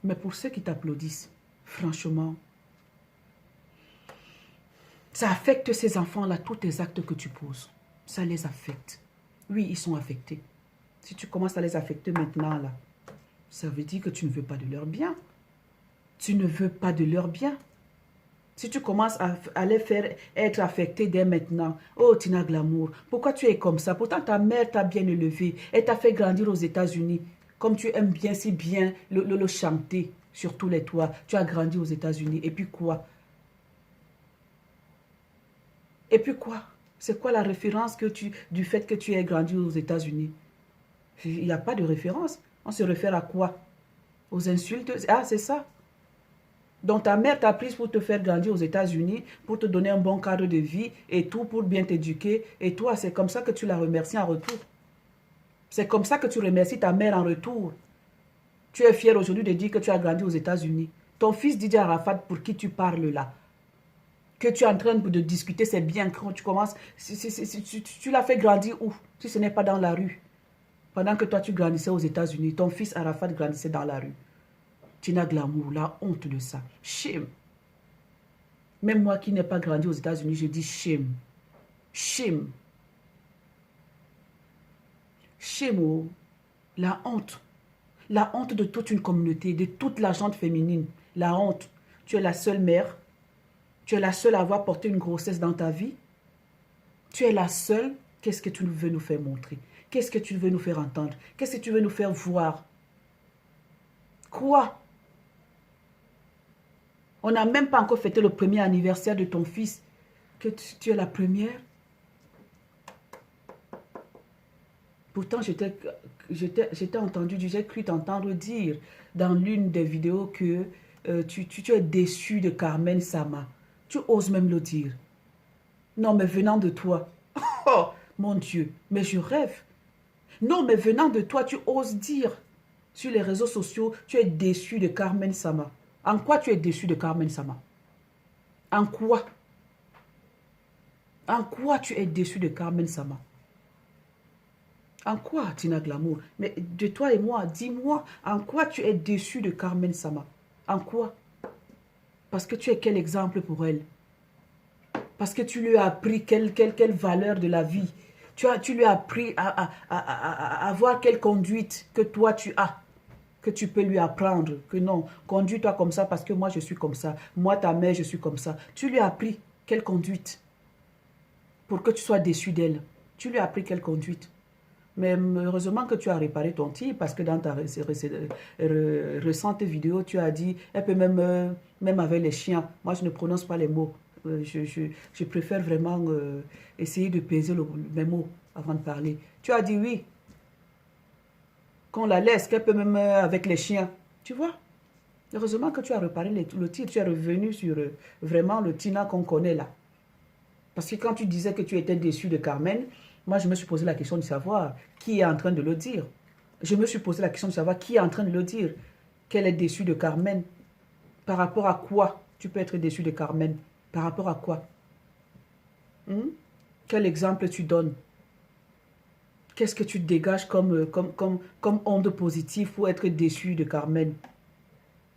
Mais pour ceux qui t'applaudissent, franchement, ça affecte ces enfants-là, tous tes actes que tu poses. Ça les affecte. Oui, ils sont affectés. Si tu commences à les affecter maintenant, là, ça veut dire que tu ne veux pas de leur bien. Tu ne veux pas de leur bien. Si tu commences à les faire être affectés dès maintenant, oh Tina Glamour, pourquoi tu es comme ça? Pourtant ta mère t'a bien élevé, elle t'a fait grandir aux États-Unis. Comme tu aimes bien, si bien le chanter sur tous les toits. Tu as grandi aux États-Unis. Et puis quoi? Et puis quoi? C'est quoi la référence du fait que tu aies grandi aux États-Unis? Il n'y a pas de référence. On se réfère à quoi? Aux insultes? Ah, c'est ça. Donc ta mère t'a prise pour te faire grandir aux États-Unis, pour te donner un bon cadre de vie et tout, pour bien t'éduquer. Et toi, c'est comme ça que tu la remercies en retour. C'est comme ça que tu remercies ta mère en retour. Tu es fier aujourd'hui de dire que tu as grandi aux États-Unis. Ton fils Didier Arafat, pour qui tu parles là, que tu es en train de discuter, c'est bien quand tu commences. Tu l'as fait grandir où? Si ce n'est pas dans la rue. Pendant que toi, tu grandissais aux États-Unis, ton fils Arafat grandissait dans la rue. Tina Glamour, la honte de ça. Shame. Même moi qui n'ai pas grandi aux États-Unis, je dis shame. Shame. Shame, oh. La honte. La honte de toute une communauté, de toute la gente féminine. La honte. Tu es la seule mère. Tu es la seule à avoir porté une grossesse dans ta vie. Tu es la seule. Qu'est-ce que tu veux nous faire montrer? Qu'est-ce que tu veux nous faire entendre? Qu'est-ce que tu veux nous faire voir? Quoi? On n'a même pas encore fêté le premier anniversaire de ton fils. Que tu es la première. Pourtant, j'étais entendu, j'ai cru t'entendre dire dans l'une des vidéos que tu es déçu de Carmen Sama. Tu oses même le dire. Non, mais venant de toi. Oh, mon Dieu, mais je rêve. Non, mais venant de toi, tu oses dire sur les réseaux sociaux, tu es déçu de Carmen Sama. En quoi tu es déçu de Carmen Sama? En quoi? En quoi tu es déçu de Carmen Sama? En quoi, Tina Glamour? Mais de toi et moi, dis-moi, en quoi tu es déçu de Carmen Sama? En quoi? Parce que tu es quel exemple pour elle? Parce que tu lui as appris quelle valeur de la vie. Tu lui as appris à avoir quelle conduite que toi tu as. Que tu peux lui apprendre. Que non, conduis-toi comme ça parce que moi je suis comme ça. Moi ta mère je suis comme ça. Tu lui as appris. quelle conduite pour que tu sois déçu d'elle? Tu lui as appris quelle conduite? Mais heureusement que tu as réparé ton tir parce que dans ta récente vidéo, tu as dit, elle peut même, même avec les chiens. Moi, je ne prononce pas les mots. Je préfère vraiment essayer de peser mes mots avant de parler. Tu as dit oui, qu'on la laisse, qu'elle peut même avec les chiens. Tu vois? Heureusement que tu as réparé le tir. Tu es revenu sur vraiment le Tina qu'on connaît là. Parce que quand tu disais que tu étais déçu de Carmen, moi, je me suis posé la question de savoir qui est en train de le dire. Je me suis posé la question de savoir qui est en train de le dire. Qu'elle est déçue de Carmen. Par rapport à quoi tu peux être déçu de Carmen? Par rapport à quoi? Quel exemple tu donnes? Qu'est-ce que tu dégages comme onde positive pour être déçu de Carmen?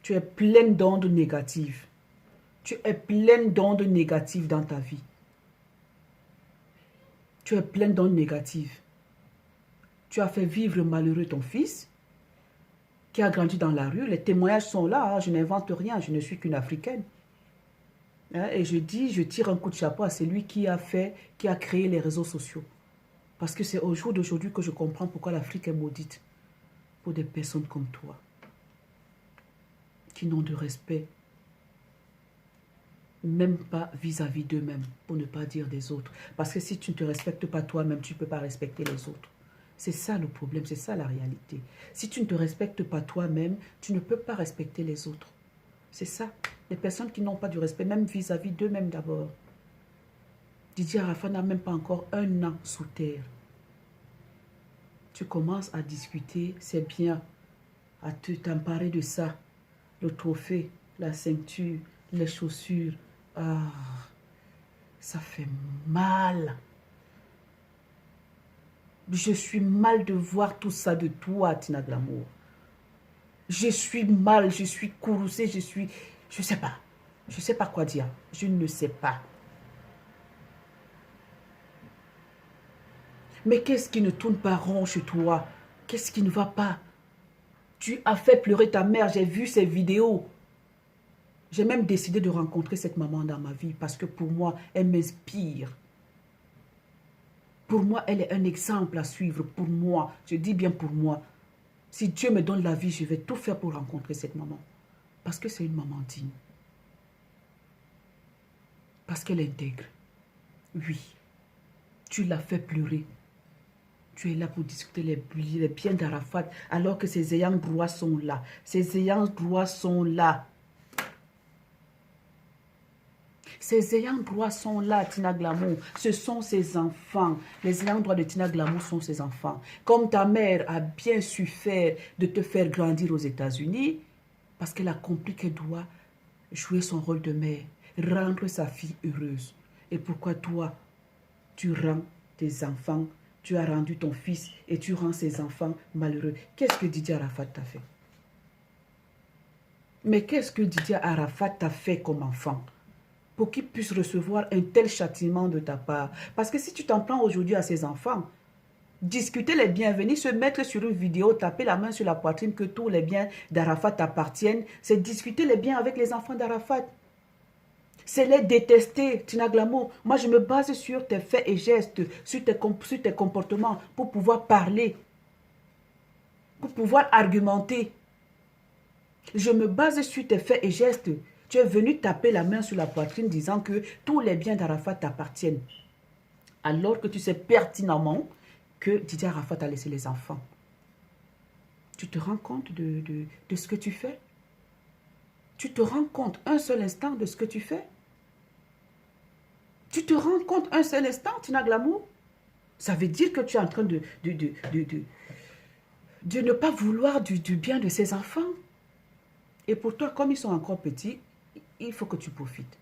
Tu es pleine d'ondes négatives. Tu es pleine d'ondes négatives dans ta vie. Tu es pleine d'ondes négatives. Tu as fait vivre malheureux ton fils qui a grandi dans la rue. Les témoignages sont là. Hein, je n'invente rien. Je ne suis qu'une Africaine. Hein, et je tire un coup de chapeau à celui qui a créé les réseaux sociaux. Parce que c'est au jour d'aujourd'hui que je comprends pourquoi l'Afrique est maudite. Pour des personnes comme toi. Qui n'ont de respect. Même pas vis-à-vis d'eux-mêmes. Pour ne pas dire des autres. Parce que si tu ne te respectes pas toi-même, tu ne peux pas respecter les autres. C'est ça le problème, c'est ça la réalité. Si tu ne te respectes pas toi-même, tu ne peux pas respecter les autres. C'est ça. Les personnes qui n'ont pas du respect, même vis-à-vis d'eux-mêmes d'abord. Didier Arafat n'a même pas encore 1 an sous terre. Tu commences à discuter, c'est bien, à t'emparer de ça. Le trophée, la ceinture, les chaussures. Ah, ça fait mal. Je suis mal de voir tout ça de toi, Tina Glamour. Je suis mal, je suis courroucée, je sais pas. Je sais pas quoi dire. Je ne sais pas. Mais qu'est-ce qui ne tourne pas rond chez toi? Qu'est-ce qui ne va pas? Tu as fait pleurer ta mère, j'ai vu ces vidéos. J'ai même décidé de rencontrer cette maman dans ma vie parce que pour moi, elle m'inspire. Pour moi, elle est un exemple à suivre. Pour moi, je dis bien pour moi. Si Dieu me donne la vie, je vais tout faire pour rencontrer cette maman. Parce que c'est une maman digne. Parce qu'elle intègre. Oui, tu l'as fait pleurer. Tu es là pour discuter les biens d'Arafat alors que ses ayants droit sont là. Ses ayants droit sont là. Ses ayants droit sont là, Tina Glamour. Ce sont ses enfants. Les ayants droit de Tina Glamour sont ses enfants. Comme ta mère a bien su faire de te faire grandir aux États-Unis, parce qu'elle a compris qu'elle doit jouer son rôle de mère, rendre sa fille heureuse. Et pourquoi toi, tu rends tes enfants, tu as rendu ton fils et tu rends ses enfants malheureux? Qu'est-ce que Didier Arafat t'a fait? Mais qu'est-ce que Didier Arafat t'a fait comme enfant? Pour qu'il puisse recevoir un tel châtiment de ta part. Parce que si tu t'en prends aujourd'hui à ses enfants, discuter les bienvenus, se mettre sur une vidéo, taper la main sur la poitrine que tous les biens d'Arafat t'appartiennent, c'est discuter les biens avec les enfants d'Arafat. C'est les détester, Tina Glamour. Moi, je me base sur tes faits et gestes, sur tes comportements pour pouvoir parler, pour pouvoir argumenter. Je me base sur tes faits et gestes. Tu es venu taper la main sur la poitrine disant que tous les biens d'Arafat t'appartiennent. Alors que tu sais pertinemment que Didier Arafat a laissé les enfants. Tu te rends compte de ce que tu fais? Tu te rends compte un seul instant de ce que tu fais? Tu te rends compte un seul instant, Tina Glamour? Ça veut dire que tu es en train de ne pas vouloir du bien de ses enfants. Et pour toi, comme ils sont encore petits, il faut que tu profites.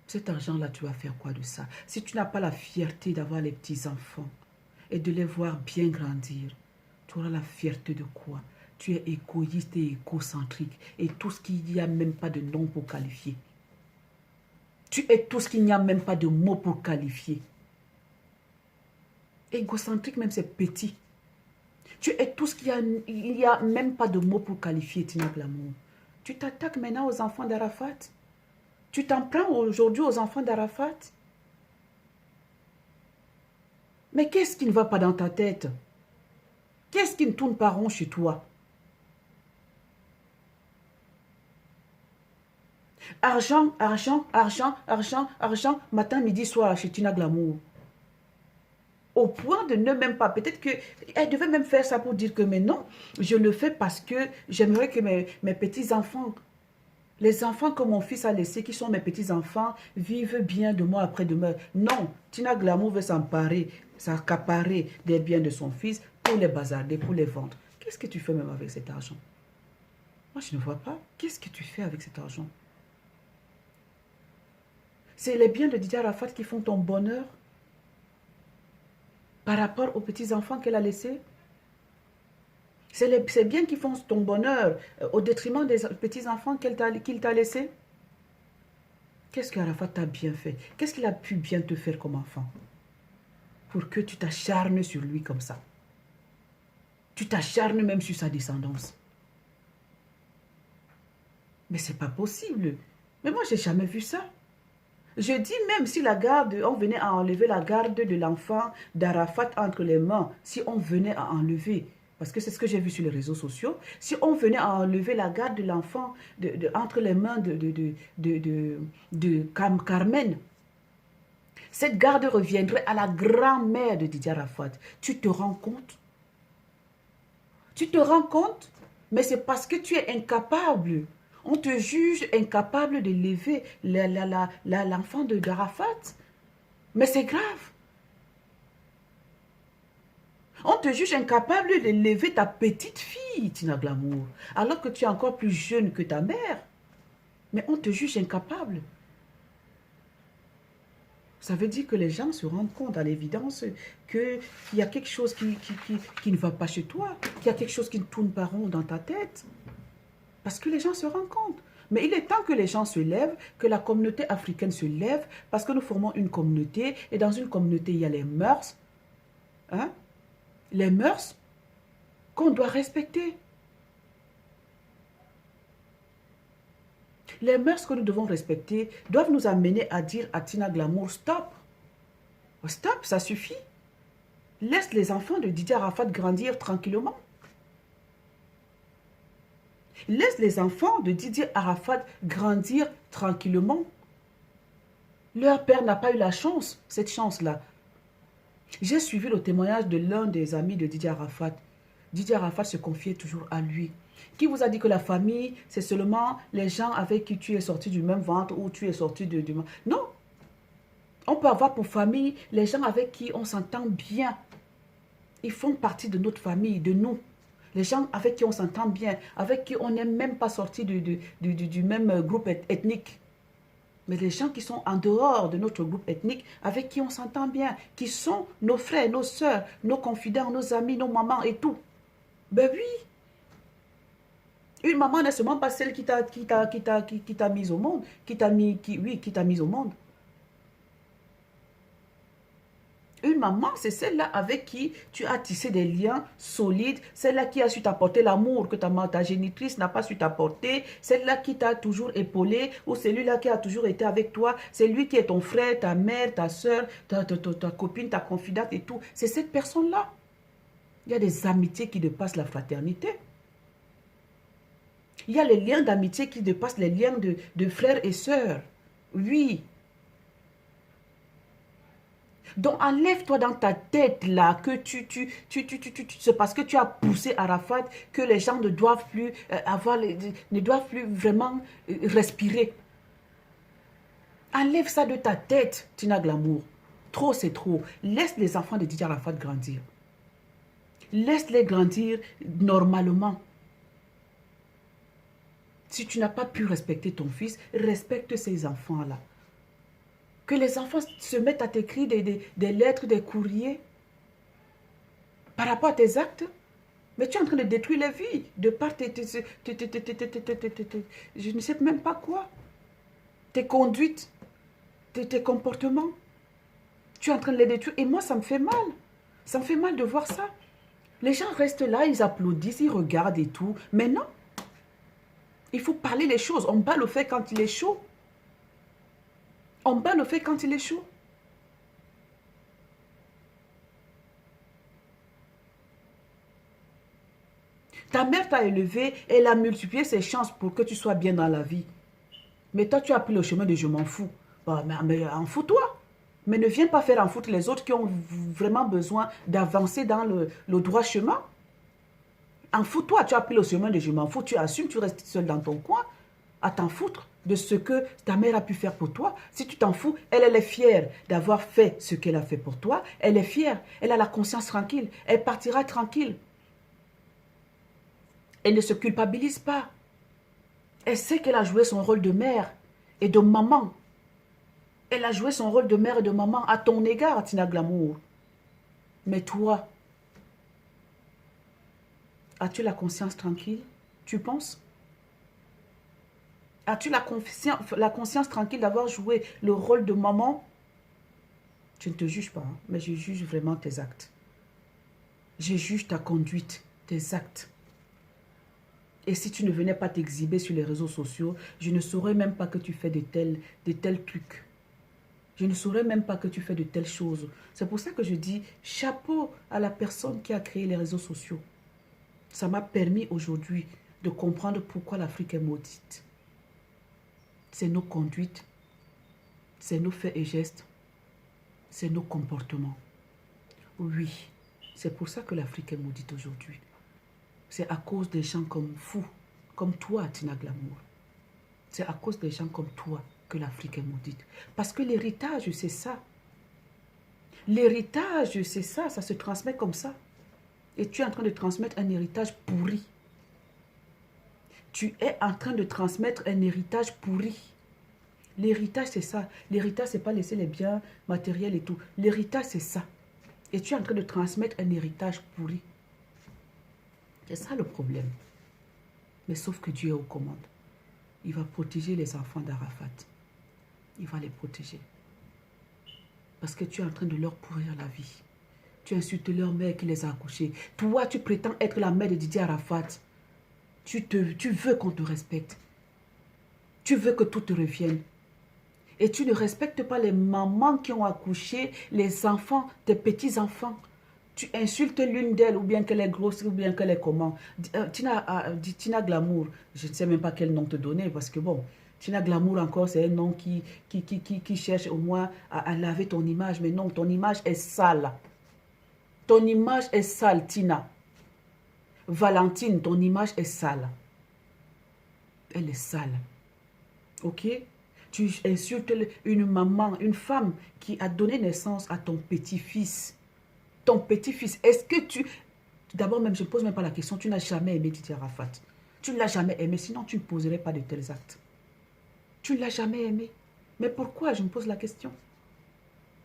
Cet argent-là, tu vas faire quoi de ça? Si tu n'as pas la fierté d'avoir les petits-enfants et de les voir bien grandir, tu auras la fierté de quoi? Tu es égoïste et égocentrique et tout ce qu'il n'y a même pas de nom pour qualifier. Tu es tout ce qu'il n'y a même pas de mots pour qualifier. Égocentrique, même c'est petit. Tu es tout ce qu'il n'y a même pas de mots pour qualifier, Tina Glamour. Tu t'attaques maintenant aux enfants d'Arafat. Tu t'en prends aujourd'hui aux enfants d'Arafat? Mais qu'est-ce qui ne va pas dans ta tête? Qu'est-ce qui ne tourne pas rond chez toi? Argent, argent, argent, argent, argent, matin, midi, soir chez Tina Glamour. Au point de ne même pas, peut-être qu'elle devait même faire ça pour dire que, mais non, je le fais parce que j'aimerais que mes petits-enfants, les enfants que mon fils a laissés, qui sont mes petits-enfants, vivent bien de moi après demain. Non, Tina Glamour veut s'accaparer des biens de son fils pour les bazarder, pour les vendre. Qu'est-ce que tu fais même avec cet argent? Moi, je ne vois pas. Qu'est-ce que tu fais avec cet argent? C'est les biens de Didier Arafat qui font ton bonheur par rapport aux petits-enfants qu'elle a laissés. C'est ces biens qui font ton bonheur au détriment des petits-enfants qu'il t'a laissés. Qu'est-ce qu'Arafat t'a bien fait? Qu'est-ce qu'il a pu bien te faire comme enfant pour que tu t'acharnes sur lui comme ça? Tu t'acharnes même sur sa descendance. Mais c'est pas possible. Mais moi, j'ai jamais vu ça. Je dis même si la garde, on venait à enlever la garde de l'enfant d'Arafat entre les mains, si on venait à enlever, parce que c'est ce que j'ai vu sur les réseaux sociaux, si on venait à enlever la garde de l'enfant entre les mains de Carmen, cette garde reviendrait à la grand-mère de Didier Arafat. Tu te rends compte? Tu te rends compte? Mais c'est parce que tu es incapable. On te juge incapable d'élever l'enfant d'Arafat. Mais c'est grave. On te juge incapable d'élever ta petite fille, Tina Glamour, alors que tu es encore plus jeune que ta mère. Mais on te juge incapable. Ça veut dire que les gens se rendent compte à l'évidence qu'il y a quelque chose qui ne va pas chez toi, qu'il y a quelque chose qui ne tourne pas rond dans ta tête. Parce que les gens se rendent compte. Mais il est temps que les gens se lèvent, que la communauté africaine se lève, parce que nous formons une communauté, et dans une communauté, il y a les mœurs, hein? Les mœurs qu'on doit respecter. Les mœurs que nous devons respecter doivent nous amener à dire à Tina Glamour, stop. Stop, ça suffit. Laisse les enfants de Didier Arafat grandir tranquillement. Laisse les enfants de Didier Arafat grandir tranquillement. Leur père n'a pas eu la chance, cette chance-là. J'ai suivi le témoignage de l'un des amis de Didier Arafat. Didier Arafat se confiait toujours à lui. Qui vous a dit que la famille, c'est seulement les gens avec qui tu es sorti du même ventre ou tu es sorti du... Non. On peut avoir pour famille les gens avec qui on s'entend bien. Ils font partie de notre famille, de nous. Les gens avec qui on s'entend bien, avec qui on n'est même pas sorti du même groupe ethnique. Mais les gens qui sont en dehors de notre groupe ethnique, avec qui on s'entend bien, qui sont nos frères, nos soeurs, nos confidents, nos amis, nos mamans et tout. Ben oui. Une maman n'est seulement pas celle qui t'a mise au monde, qui t'a mise au monde. Une maman, c'est celle-là avec qui tu as tissé des liens solides, celle-là qui a su t'apporter l'amour que ta génitrice n'a pas su t'apporter, celle-là qui t'a toujours épaulé, ou celui-là qui a toujours été avec toi, c'est lui qui est ton frère, ta mère, ta soeur, ta copine, ta confidente et tout. C'est cette personne-là. Il y a des amitiés qui dépassent la fraternité. Il y a les liens d'amitié qui dépassent les liens de frères et sœurs. Oui. Donc, enlève-toi dans ta tête là que c'est parce que tu as poussé Arafat que les gens ne doivent plus ne doivent plus vraiment respirer. Enlève ça de ta tête, Tina Glamour. Trop, c'est trop. Laisse les enfants de Didier Arafat grandir. Laisse-les grandir normalement. Si tu n'as pas pu respecter ton fils, respecte ces enfants-là. Que les enfants se mettent à t'écrire des lettres, des courriers par rapport à tes actes. Mais tu es en train de détruire les vies de par je ne sais même pas quoi. Tes conduites, tes comportements. Tu es en train de les détruire. Et moi, ça me fait mal. Ça me fait mal de voir ça. Les gens restent là, ils applaudissent, ils regardent et tout. Mais non. Il faut parler les choses. On bat le fait quand il est chaud. On bat le fait quand il est chaud. Ta mère t'a élevé, elle a multiplié ses chances pour que tu sois bien dans la vie. Mais toi, tu as pris le chemin de je m'en fous. Bah, mais en fous-toi. Mais ne viens pas faire en foutre les autres qui ont vraiment besoin d'avancer dans le droit chemin. En fous-toi, tu as pris le chemin de je m'en fous, tu assumes, tu restes seul dans ton coin à t'en foutre de ce que ta mère a pu faire pour toi. Si tu t'en fous, elle est fière d'avoir fait ce qu'elle a fait pour toi. Elle est fière, elle a la conscience tranquille, elle partira tranquille. Elle ne se culpabilise pas. Elle sait qu'elle a joué son rôle de mère et de maman. Elle a joué son rôle de mère et de maman à ton égard, Tina Glamour. Mais toi, as-tu la conscience tranquille? Tu penses? As-tu la conscience tranquille d'avoir joué le rôle de maman? Je ne te juge pas, hein, mais je juge vraiment tes actes. Je juge ta conduite, tes actes. Et si tu ne venais pas t'exhiber sur les réseaux sociaux, je ne saurais même pas que tu fais de tels trucs. Je ne saurais même pas que tu fais de telles choses. C'est pour ça que je dis chapeau à la personne qui a créé les réseaux sociaux. Ça m'a permis aujourd'hui de comprendre pourquoi l'Afrique est maudite. C'est nos conduites, c'est nos faits et gestes, c'est nos comportements. Oui, c'est pour ça que l'Afrique est maudite aujourd'hui. C'est à cause des gens comme vous, comme toi, Tina Glamour. C'est à cause des gens comme toi que l'Afrique est maudite. Parce que l'héritage, c'est ça. L'héritage, c'est ça, ça se transmet comme ça. Et tu es en train de transmettre un héritage pourri. Tu es en train de transmettre un héritage pourri. L'héritage, c'est ça. L'héritage, c'est pas laisser les biens matériels et tout. L'héritage, c'est ça. Et tu es en train de transmettre un héritage pourri. C'est ça le problème. Mais sauf que Dieu est aux commandes. Il va protéger les enfants d'Arafat. Il va les protéger. Parce que tu es en train de leur pourrir la vie. Tu insultes leur mère qui les a accouchés. Toi, tu prétends être la mère de Didier Arafat. Tu veux qu'on te respecte. Tu veux que tout te revienne. Et tu ne respectes pas les mamans qui ont accouché les enfants, tes petits-enfants. Tu insultes l'une d'elles, ou bien qu'elle est grosse, ou bien qu'elle est comment. Tina Glamour, je ne sais même pas quel nom te donner, parce que bon, Tina Glamour encore, c'est un nom qui cherche au moins à laver ton image. Mais non, ton image est sale. Ton image est sale, Tina. Valentine, ton image est sale. Elle est sale. Ok? Tu insultes une maman, une femme qui a donné naissance à ton petit-fils. Ton petit-fils, est-ce que tu... D'abord même, je ne pose même pas la question, tu n'as jamais aimé Didier Arafat. Tu ne l'as jamais aimé, sinon tu ne poserais pas de tels actes. Tu ne l'as jamais aimé. Mais pourquoi? Je me pose la question.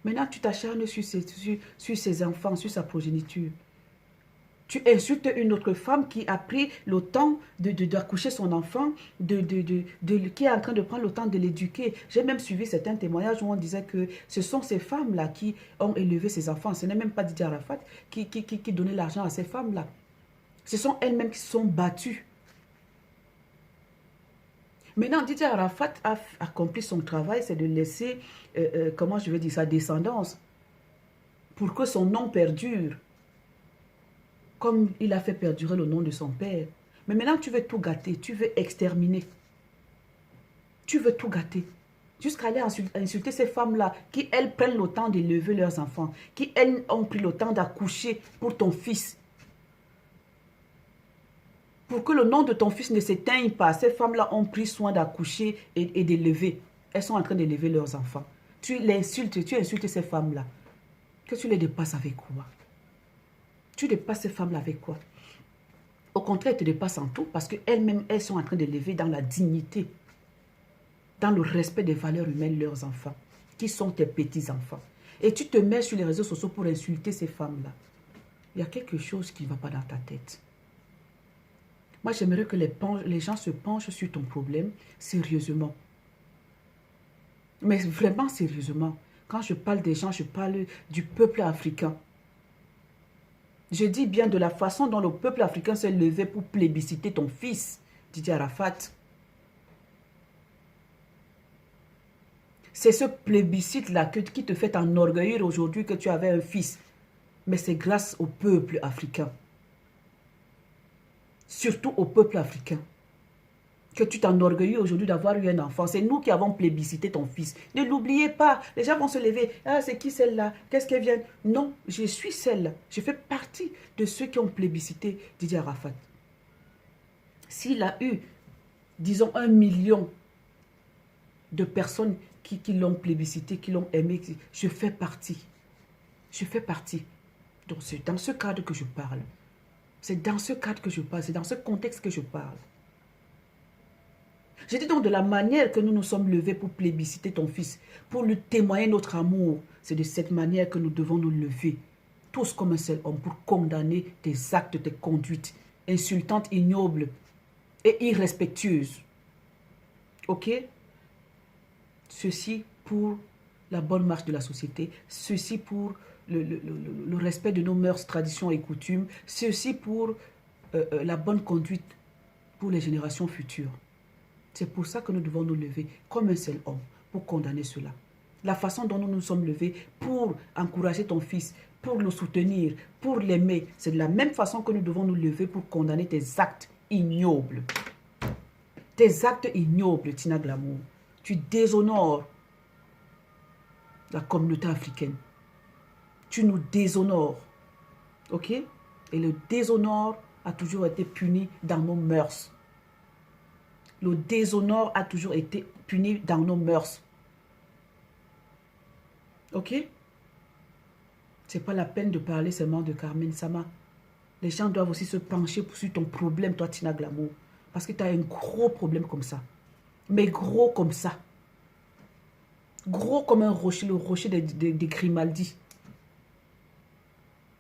Maintenant, tu t'acharnes sur ses enfants, sur sa progéniture. Tu insultes une autre femme qui a pris le temps d'accoucher son enfant, qui est en train de prendre le temps de l'éduquer. J'ai même suivi certains témoignages où on disait que ce sont ces femmes-là qui ont élevé ces enfants. Ce n'est même pas Didier Arafat qui donnait l'argent à ces femmes-là. Ce sont elles-mêmes qui se sont battues. Maintenant, Didier Arafat a accompli son travail, c'est de laisser, comment je vais dire, sa descendance pour que son nom perdure. Comme il a fait perdurer le nom de son père. Mais maintenant, tu veux tout gâter, tu veux exterminer. Tu veux tout gâter. Jusqu'à aller insulter ces femmes-là qui, elles, prennent le temps d'élever leurs enfants, qui, elles, ont pris le temps d'accoucher pour ton fils. Pour que le nom de ton fils ne s'éteigne pas, ces femmes-là ont pris soin d'accoucher et d'élever. Elles sont en train d'élever leurs enfants. Tu l'insultes, tu insultes ces femmes-là. Que tu les dépasses avec quoi? Tu dépasses ces femmes-là avec quoi? Au contraire, elles te dépassent en tout parce qu'elles-mêmes, elles sont en train d'élever dans la dignité, dans le respect des valeurs humaines leurs enfants, qui sont tes petits-enfants. Et tu te mets sur les réseaux sociaux pour insulter ces femmes-là. Il y a quelque chose qui ne va pas dans ta tête. Moi, j'aimerais que les gens se penchent sur ton problème sérieusement. Mais vraiment sérieusement. Quand je parle des gens, je parle du peuple africain. Je dis bien de la façon dont le peuple africain s'est levé pour plébisciter ton fils, Didier Arafat. C'est ce plébiscite-là qui te fait enorgueillir aujourd'hui que tu avais un fils. Mais c'est grâce au peuple africain. Surtout au peuple africain. Que tu t'enorgueillis aujourd'hui d'avoir eu un enfant. C'est nous qui avons plébiscité ton fils. Ne l'oubliez pas. Les gens vont se lever. Ah, c'est qui celle-là? Qu'est-ce qu'elle vient? Non, je suis celle-là. Je fais partie de ceux qui ont plébiscité Didier Arafat. S'il a eu, disons, 1 million de personnes qui l'ont plébiscité, qui l'ont aimé, je fais partie. Je fais partie. Donc c'est dans ce cadre que je parle. C'est dans ce cadre que je parle. C'est dans ce contexte que je parle. Je dis donc de la manière que nous nous sommes levés pour plébisciter ton fils, pour lui témoigner notre amour. C'est de cette manière que nous devons nous lever, tous comme un seul homme, pour condamner tes actes, tes conduites insultantes, ignobles et irrespectueuses. Ok? Ceci pour la bonne marche de la société, ceci pour le respect de nos mœurs, traditions et coutumes, ceci pour la bonne conduite pour les générations futures. C'est pour ça que nous devons nous lever comme un seul homme pour condamner cela. La façon dont nous nous sommes levés pour encourager ton fils, pour le soutenir, pour l'aimer, c'est de la même façon que nous devons nous lever pour condamner tes actes ignobles. Tes actes ignobles, Tina Glamour. Tu déshonores la communauté africaine. Tu nous déshonores. Ok? Et le déshonneur a toujours été puni dans nos mœurs. Le déshonneur a toujours été puni dans nos mœurs. Ok? C'est pas la peine de parler seulement de Carmen Sama. Les gens doivent aussi se pencher sur ton problème, toi, Tina Glamour. Parce que tu as un gros problème comme ça. Mais gros comme ça. Gros comme un rocher, le rocher des Grimaldi.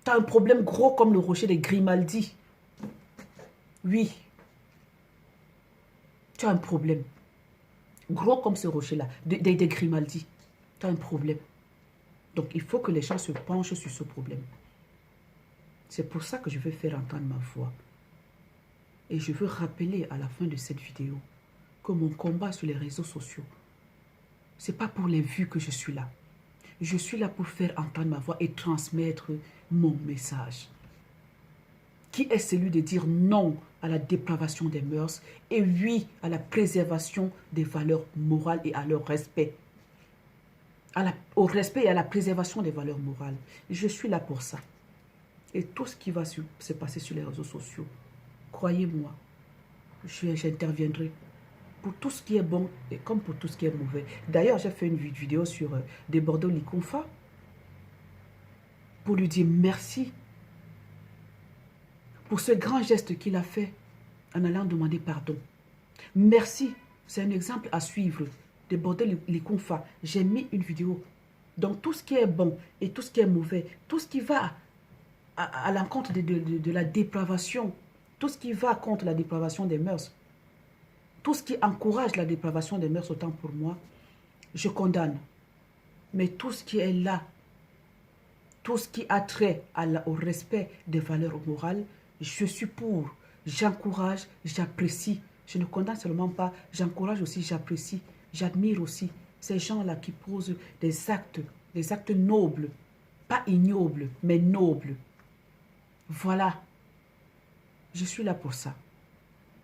Tu as un problème gros comme le rocher des Grimaldi. Oui. Tu as un problème. Gros comme ce rocher-là, des Grimaldi. Tu as un problème. Donc, il faut que les gens se penchent sur ce problème. C'est pour ça que je veux faire entendre ma voix. Et je veux rappeler à la fin de cette vidéo que mon combat sur les réseaux sociaux, ce n'est pas pour les vues que je suis là. Je suis là pour faire entendre ma voix et transmettre mon message. Qui est celui de dire non à la dépravation des mœurs et oui à la préservation des valeurs morales et à leur respect. Au respect et à la préservation des valeurs morales. Je suis là pour ça. Et tout ce qui va se passer sur les réseaux sociaux, croyez-moi, j'interviendrai pour tout ce qui est bon et comme pour tout ce qui est mauvais. D'ailleurs, j'ai fait une vidéo sur Debordo Likonfa pour lui dire merci pour ce grand geste qu'il a fait en allant demander pardon. Merci, c'est un exemple à suivre. Debordo Likonfa, j'ai mis une vidéo. Donc tout ce qui est bon et tout ce qui est mauvais, tout ce qui va à l'encontre de la dépravation, tout ce qui va contre la dépravation des mœurs, tout ce qui encourage la dépravation des mœurs, autant pour moi, je condamne. Mais tout ce qui est là, tout ce qui a trait au respect des valeurs morales, je suis pour, j'encourage, j'apprécie. Je ne condamne seulement pas, j'encourage aussi, j'apprécie, j'admire aussi ces gens-là qui posent des actes nobles, pas ignobles, mais nobles. Voilà, je suis là pour ça,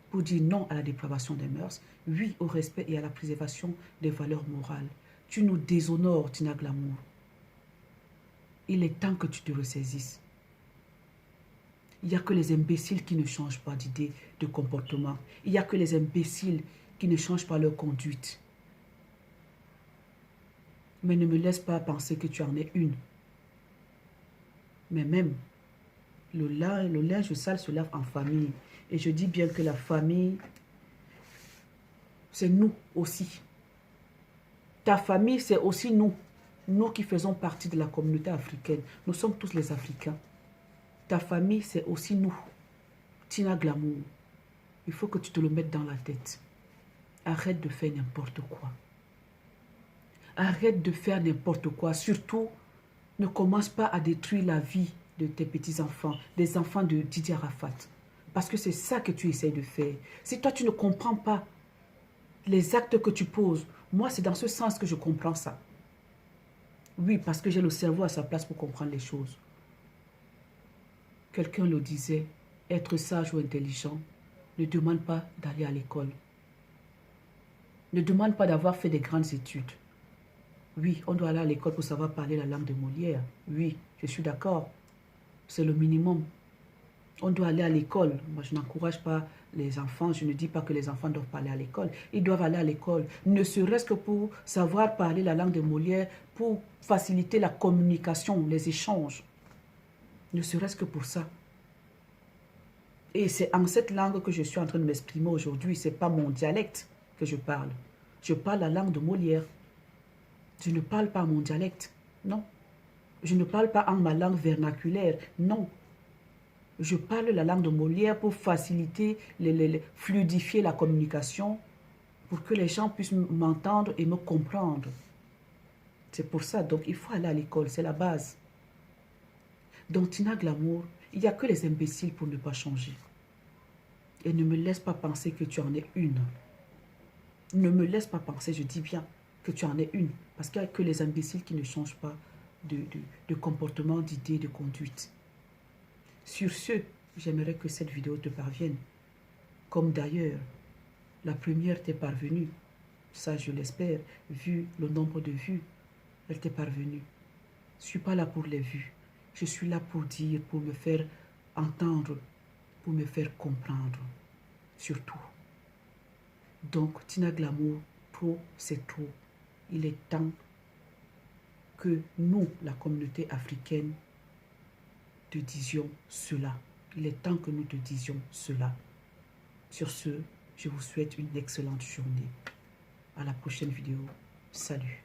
pour dire non à la dépravation des mœurs, oui au respect et à la préservation des valeurs morales. Tu nous déshonores, Tina Glamour. Il est temps que tu te ressaisisses. Il n'y a que les imbéciles qui ne changent pas d'idée, de comportement. Il n'y a que les imbéciles qui ne changent pas leur conduite. Mais ne me laisse pas penser que tu en es une. Mais même, le linge sale se lave en famille. Et je dis bien que la famille, c'est nous aussi. Ta famille, c'est aussi nous. Nous qui faisons partie de la communauté africaine. Nous sommes tous les Africains. Ta famille, c'est aussi nous. Tina Glamour, il faut que tu te le mettes dans la tête. Arrête de faire n'importe quoi. Arrête de faire n'importe quoi. Surtout, ne commence pas à détruire la vie de tes petits-enfants, des enfants de Didier Arafat. Parce que c'est ça que tu essaies de faire. Si toi, tu ne comprends pas les actes que tu poses, Moi, c'est dans ce sens que je comprends ça. Oui, parce que j'ai le cerveau à sa place pour comprendre les choses. Quelqu'un le disait, être sage ou intelligent ne demande pas d'aller à l'école. Ne demande pas d'avoir fait des grandes études. Oui, on doit aller à l'école pour savoir parler la langue de Molière. Oui, je suis d'accord. C'est le minimum. On doit aller à l'école. Moi, je n'encourage pas les enfants. Je ne dis pas que les enfants doivent pas aller à l'école. Ils doivent aller à l'école, ne serait-ce que pour savoir parler la langue de Molière, pour faciliter la communication, les échanges. Ne serait-ce que pour ça. Et c'est en cette langue que je suis en train de m'exprimer aujourd'hui. Ce n'est pas mon dialecte que je parle. Je parle la langue de Molière. Je ne parle pas mon dialecte. Non. Je ne parle pas en ma langue vernaculaire. Non. Je parle la langue de Molière pour faciliter, fluidifier la communication, pour que les gens puissent m'entendre et me comprendre. C'est pour ça. Donc, il faut aller à l'école. C'est la base. Donc, Tina Glamour, il n'y a que les imbéciles pour ne pas changer. Et ne me laisse pas penser que tu en es une. Ne me laisse pas penser, je dis bien, que tu en es une. Parce qu'il n'y a que les imbéciles qui ne changent pas de comportement, d'idée, de conduite. Sur ce, j'aimerais que cette vidéo te parvienne. Comme d'ailleurs, la première t'est parvenue. Ça, je l'espère. Vu le nombre de vues, elle t'est parvenue. Je ne suis pas là pour les vues. Je suis là pour dire, pour me faire entendre, pour me faire comprendre. Surtout. Donc, Tina Glamour, trop, c'est trop. Il est temps que nous, la communauté africaine, te disions cela. Il est temps que nous te disions cela. Sur ce, je vous souhaite une excellente journée. À la prochaine vidéo. Salut.